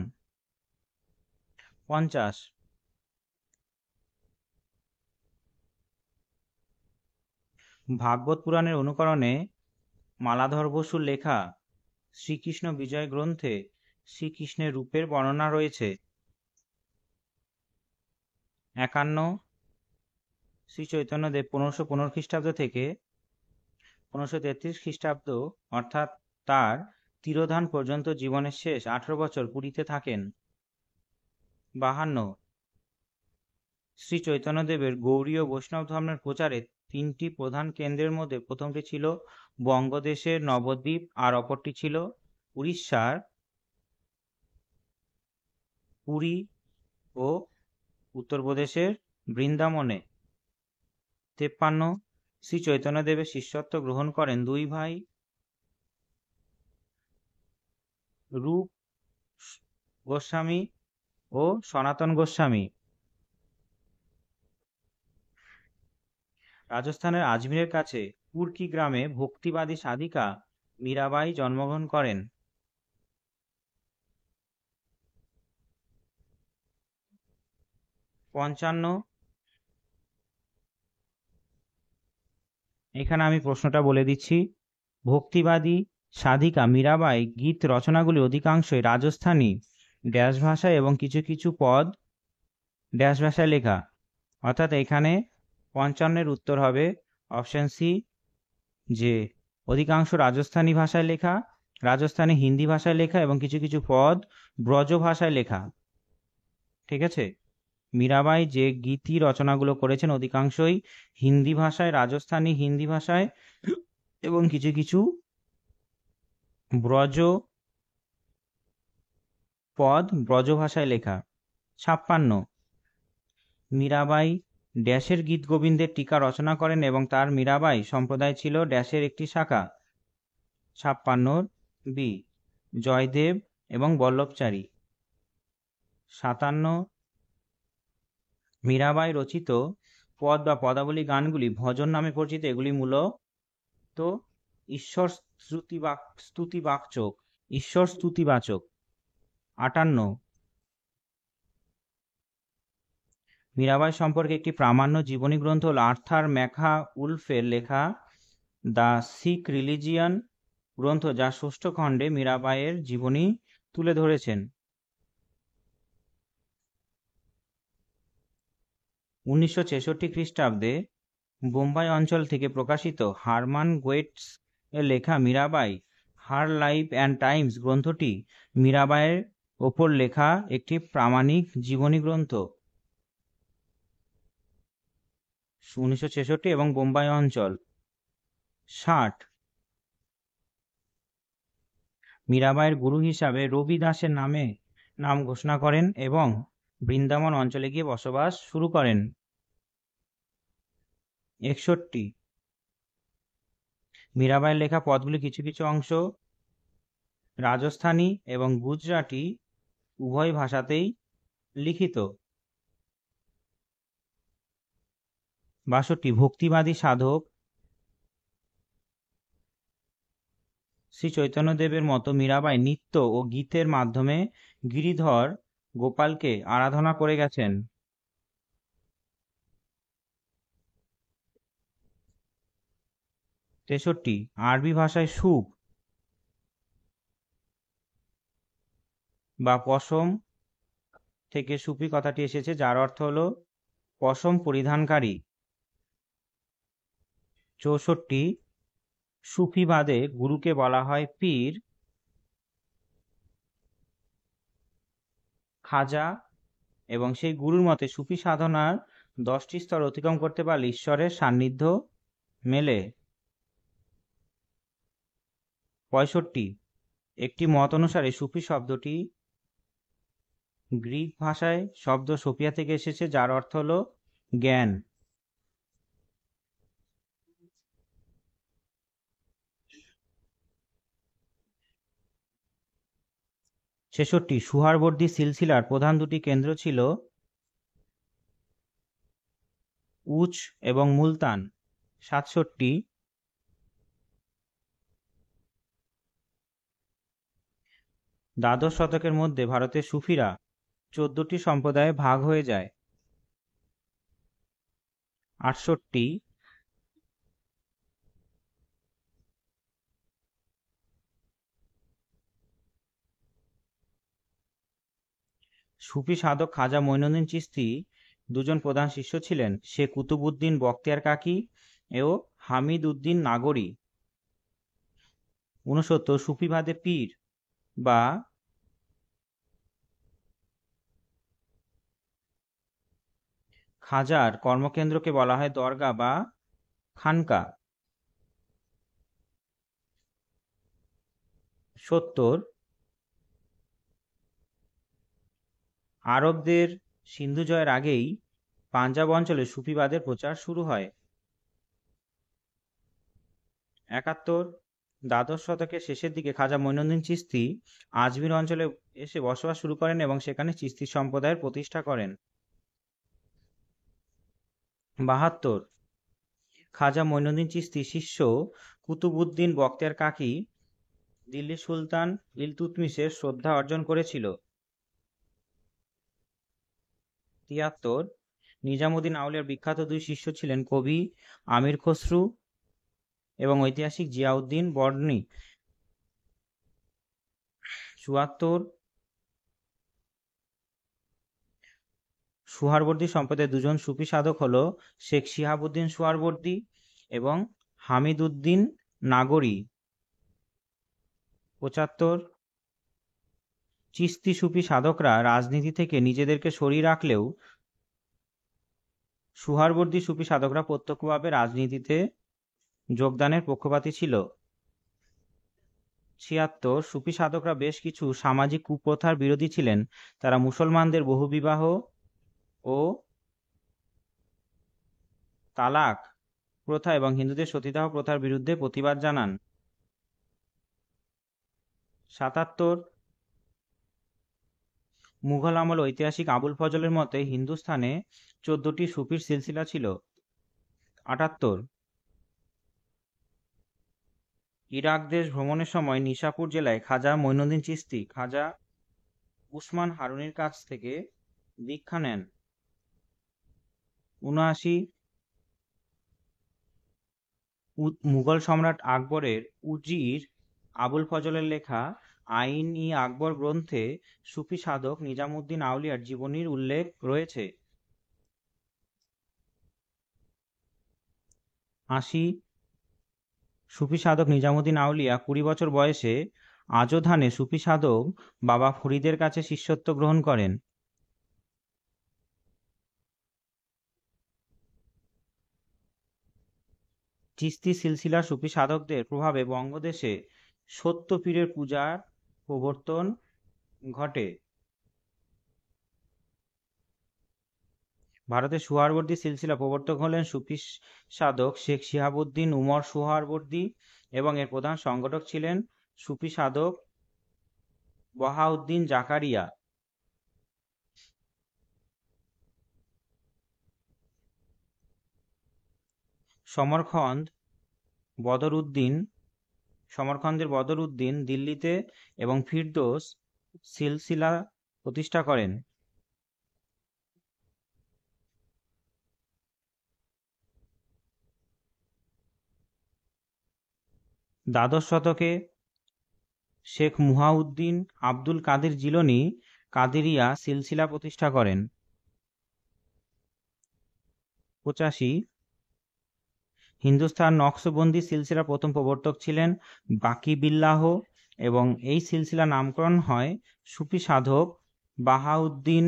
50 ভাগবত পুরাণের অনুকরণে মালাধর বসুর লেখা শ্রীকৃষ্ণ বিজয় গ্রন্থে শ্রীকৃষ্ণের রূপের বর্ণনা রয়েছে। 51 শ্রী চৈতন্যদেব 1515 খ্রিস্টাব্দ থেকে 1533 খ্রিস্টাব্দ অর্থাৎ তার তিরোধান পর্যন্ত জীবনের শেষ 18 বছর পুরীতে থাকেন। 52 শ্রী চৈতন্যদেবের গৌড়ীয় বৈষ্ণব ধর্মের প্রচারে 3টি প্রধান কেন্দ্রের মধ্যে প্রথমটি ছিল বঙ্গদেশের নবদ্বীপ, আর অপরটি ছিল উড়িষ্যার পুরী ও উত্তরপ্রদেশের বৃন্দাবনে। 53 শ্রী চৈতন্যদেবের শিষ্যত্ব গ্রহণ করেন দুই ভাই রূপ গোস্বামী ও সনাতন গোস্বামী। রাজস্থানের আজমিরের কাছে কুর্কি গ্রামে ভক্তিবাদী সাধিকা মীরাবাই জন্মগ্রহণ করেন। 55 এখানে আমি প্রশ্নটা বলে দিচ্ছি। ভক্তিবাদী সাধিকা মীরাবাই গীত রচনাগুলি অধিকাংশই রাজস্থানী ড্যাশ ভাষায় এবং কিছু কিছু পদ ড্যাশ ভাষায় লেখা, অর্থাৎ এখানে 55 উত্তর হবে অপশন সি, যে অধিকাংশ রাজস্থানী ভাষায় লেখা, রাজস্থানী হিন্দি ভাষায় লেখা এবং কিছু কিছু পদ ব্রজ ভাষায় লেখা। ঠিক আছে, মীরাবাই যে গীতি রচনাগুলো করেছেন অধিকাংশই হিন্দি ভাষায়, রাজস্থানী হিন্দি ভাষায় এবং কিছু কিছু ব্রজ পদ ব্রজ ভাষায় লেখা। 56 মীরাবাই ড্যাশের গীত গোবিন্দের টিকা রচনা করেন এবং তার মীরাবাই সম্প্রদায় ছিল ড্যাশের একটি শাখা। 56 বি জয়দেব এবং বল্লভচারী। 57 মীরাবাই রচিত পদ বা পদাবলী গানগুলি ভজন নামে পরিচিত, এগুলি মূলত ঈশ্বর স্তুতিবাচক। 58 মীরাবাই সম্পর্কে একটি প্রামাণ্য জীবনী গ্রন্থ হল আর্থার ম্যাকহা উলফের লেখা দ্য শিখ রিলিজিয়ন গ্রন্থ, যা 6ষ্ঠ খণ্ডে মীরাবাইয়ের জীবনী তুলে ধরেছেন। 1966 খ্রিস্টাব্দে বোম্বাই অঞ্চল থেকে প্রকাশিত হারমান গোয়েটস এর লেখা Mirabai her life and Times গ্রন্থটি মীরাবাইয়ের ওপর লেখা একটি প্রামাণিক জীবনী গ্রন্থ। 1966 এবং বোম্বাই অঞ্চল। 60 মীরাবাইয়ের গুরু হিসাবে রবি দাসের নাম ঘোষণা করেন এবং বৃন্দাবন অঞ্চলে গিয়ে বসবাস শুরু করেন। 61 মীরাবাইয়ের লেখা পদগুলি কিছু কিছু অংশ রাজস্থানী এবং গুজরাটি উভয় ভাষাতেই লিখিত। 62 ভক্তিবাদী সাধক শ্রী চৈতন্যদেবের মতো মীরাবাই নৃত্য ও গীতের মাধ্যমে গিরিধর গোপালকে আরাধনা করে গেছেন। 63 আরবি ভাষায় সুখ বা পশম থেকে সুফি কথাটি এসেছে, যার অর্থ হলো পশম পরিধানকারী। 64 সুফিবাদে গুরুকে বলা হয় পীর, খাজা, এবং সেই গুরুর মতে সুফি সাধনার 10টি স্তর অতিক্রম করতে পারলে ঈশ্বরের সান্নিধ্য মেলে। 65 একটি মত অনুসারে সুফি শব্দটি গ্রিক ভাষায় শব্দ সোফিয়া থেকে এসেছে, যার অর্থ হলো জ্ঞান। 66 সুহারবর্দী সিলসিলার প্রধান দুটি কেন্দ্র ছিল উচ এবং মুলতান 67, দ্বাদশ শতকের মধ্যে ভারতের সুফিরা 14টি সম্প্রদায়ে ভাগ হয়ে যায়। 68, সুফি সাধক খাজা মঈনুদ্দিন চিশতি দুজন প্রধান শিষ্য ছিলেন, শেখ কুতুবউদ্দিন বখতিয়ার কাকি ও হামিদ উদ্দিন নাগরি। 69, সুফিবাদে পীর বা খাজার কর্মকেন্দ্রকে বলা হয় দরগা বা খানকা। 70, আরবদের সিন্ধু জয়ের আগেই পাঞ্জাব অঞ্চলে সুফিবাদের প্রচার শুরু হয়। 71, দ্বাদশ শতকের শেষের দিকে খাজা মঈনুদ্দিন চিশতি আজমির অঞ্চলে এসে বসবাস শুরু করেন এবং সেখানে চিশতি সম্প্রদায়ের প্রতিষ্ঠা করেন। 72, খাজা মঈনুদ্দিন চিশতির শিষ্য কুতুবউদ্দিন বখতিয়ার কাকি দিল্লির সুলতান ইলতুৎমিশের শ্রদ্ধা অর্জন করেছিল। 73, নিজামুদ্দিন আউলিয়ার বিখ্যাত দুই শিষ্য ছিলেন কবি আমির খসরু এবং ঐতিহাসিক জিয়াউদ্দিন বর্ণী। 74, সুহারবর্দী সম্প্রদায়ের দুজন সুফি সাধক হল শেখ শিহাবুদ্দিন সুহারবর্দী এবং হামিদ উদ্দিন নাগরি। 75, চিশতি সুফি সাধকরা রাজনীতি থেকে নিজেদেরকে সরিয়ে রাখলেও সুহারবর্দী সুফি সাধকরা প্রত্যক্ষভাবে রাজনীতিতে যোগদানের পক্ষপাতী ছিল। 76, সুফি সাধকরা বেশ কিছু সামাজিক কুপ্রথার বিরোধী ছিলেন। তারা মুসলমানদের বহুবিবাহ ও তালাক প্রথা এবং হিন্দুদের সতীদাহ প্রথার বিরুদ্ধে প্রতিবাদ জানান। 77, মুঘল আমল ঐতিহাসিক আবুল ফজলের মতে হিন্দুস্থানে 14টি সুফির সিলসিলা ছিল। 78, ইরাক দেশ ভ্রমণের সময় নিশাপুর জেলায় খাজা মঈনুদ্দিন চিশতি খাজা উসমান হারুনির কাছ থেকে দীক্ষা নেন। 79, মুঘল সম্রাট আকবরের উজির আবুল ফজলের লেখা আইন-ই আকবর গ্রন্থে সুফি সাধক নিজামুদ্দিন আউলিয়ার জীবনীর উল্লেখ রয়েছে। 80, সুফি সাধক নিজামুদ্দিন আউলিয়া 20 বছর বয়সে আজোধানে সুফি সাধক বাবা ফরিদের কাছে শিষ্যত্ব গ্রহণ করেন। চিশতি সিলসিলার সুফি সাধকদের প্রভাবে বঙ্গদেশে সত্য পীরের পূজার প্রবর্তন ঘটে। ভারতের সুহারবর্দী সিলসিলা প্রবর্তক হলেন সুফি সাধক শেখ শিহাবুদ্দিন উমর সুহারবর্দী এবং এর প্রধান সংগঠক ছিলেন সুফি সাধক বাহাউদ্দিন জাকারিয়া। সমরখন্দের বদর উদ্দিন দিল্লিতে এবং ফিরদৌস সিলসিলা প্রতিষ্ঠা করেন। দ্বাদশ শতকে শেখ মুহাউদ্দিন আব্দুল কাদের জিলনী কাদেরিয়া সিলসিলা প্রতিষ্ঠা করেন। 85, হিন্দুস্তান নকশবন্দি সিলসিলার প্রথম প্রবর্তক ছিলেন বাকি বিল্লাহ এবং এই সিলসিলার নামকরণ হয় সুফি সাধক বাহাউদ্দিন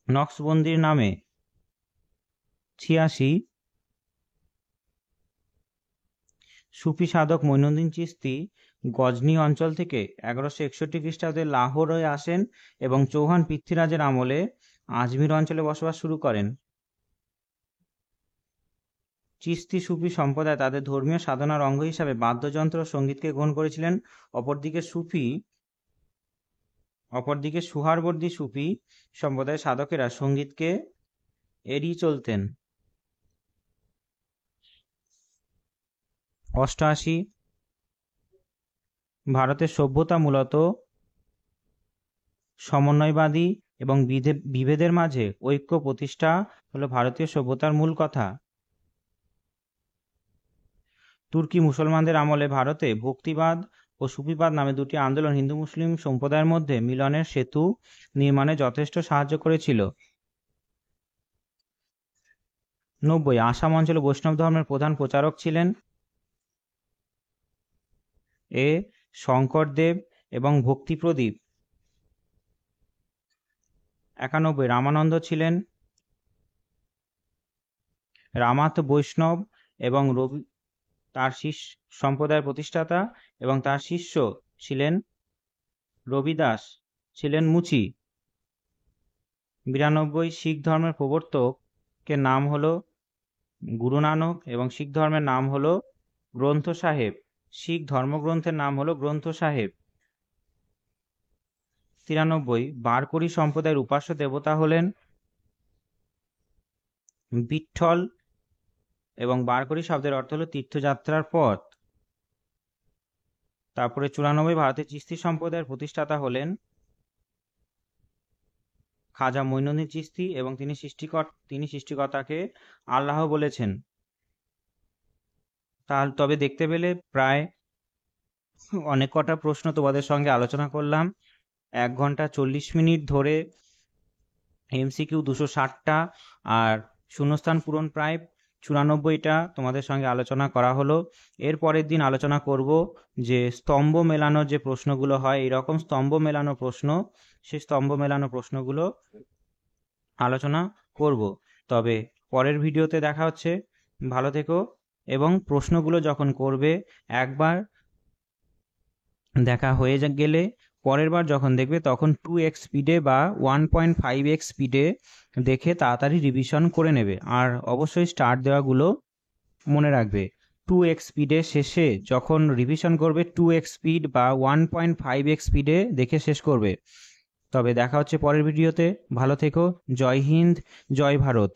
নকশবন্দির নামে। 86, সুফি সাধক মঈনুদ্দিন চিশতি গজনি অঞ্চল থেকে 1161 খ্রিস্টাব্দে লাহোরে আসেন এবং চৌহান পৃথ্বীরাজের আমলে আজমির অঞ্চলে বসবাস শুরু করেন। চিশতি সুফি সম্প্রদায় তাদের ধর্মীয় সাধনার অঙ্গ হিসাবে বাদ্যযন্ত্র ও সঙ্গীতকে গ্রহণ করেছিলেন। অপরদিকে সুহারবর্দী সুফি সম্প্রদায়ের সাধকেরা সঙ্গীতকে এড়িয়ে চলতেন। 88, ভারতের সভ্যতা মূলত সমন্বয়বাদী এবং বিভেদের মাঝে ঐক্য প্রতিষ্ঠা হলো ভারতীয় সভ্যতার মূল কথা। তুর্কি মুসলমানদের আমলে ভারতে ভক্তিবাদ ও সুফিবাদ নামে দুটি আন্দোলন হিন্দু মুসলিম সম্প্রদায়ের মধ্যে মিলনের সেতু নির্মাণে যথেষ্ট সাহায্য করেছিল। 90, আসাম অঞ্চলে বৈষ্ণব ধর্মের প্রধান প্রচারক ছিলেন এ শঙ্করদেব এবং ভক্তিপ্রদীপ। 91, রামানন্দ ছিলেন রামাত বৈষ্ণব এবং তার শিষ্য সম্প্রদায়ের প্রতিষ্ঠাতা, এবং তার শিষ্য ছিলেন রবিদাস ছিলেন মুচি। 92, শিখ ধর্মের প্রবর্তকের নাম হলো গুরু নানক এবং শিখ ধর্মের নাম হলো গ্রন্থ সাহেব। শিখ ধর্মগ্রন্থের নাম হলো গ্রন্থ সাহেব। 93, বারকরি সম্প্রদায়ের উপাস্য দেবতা হলেন বিঠল এবং বারকরি শব্দের অর্থ হলো তীর্থযাত্রার পথ। তারপরে 94, ভারতের চিশতি সম্প্রদায়ের প্রতিষ্ঠাতা হলেন খাজা মঈনুদ্দিন চিশতি এবং তিনি সৃষ্টিকর্তাকে আল্লাহ বলেছেন। তবে দেখতে পেলে প্রায় অনেক কটা প্রশ্ন তোমাদের সঙ্গে আলোচনা করলাম। 1 ঘন্টা 40 মিনিট ধরে MCQ 260টা আর শূন্যস্থান পূরণ প্রায় 94টা তোমাদের সঙ্গে আলোচনা করা হলো। এর পরের দিন আলোচনা করব যে স্তম্ভ মেলানোর যে প্রশ্নগুলো হয়, এরকম স্তম্ভ মেলানো প্রশ্ন, সেই স্তম্ভ মেলানো প্রশ্নগুলো আলোচনা করব। তবে পরের ভিডিওতে দেখা হচ্ছে, ভালো থেকো। এবং প্রশ্নগুলো যখন করবে, একবার দেখা হয়ে গেলে পরের বার যখন দেখবে তখন 2x স্পিডে বা 1.5x স্পিডে দেখে তাড়াতাড়ি রিভিশন করে নেবে। আর অবশ্যই স্টার্ট দেওয়াগুলো মনে রাখবে। 2x স্পিডে শেষে যখন রিভিশন করবে 2x স্পিড বা 1.5x স্পিডে দেখে শেষ করবে। তবে দেখা হচ্ছে পরের ভিডিওতে। ভালো থেকো। জয় হিন্দ, জয় ভারত।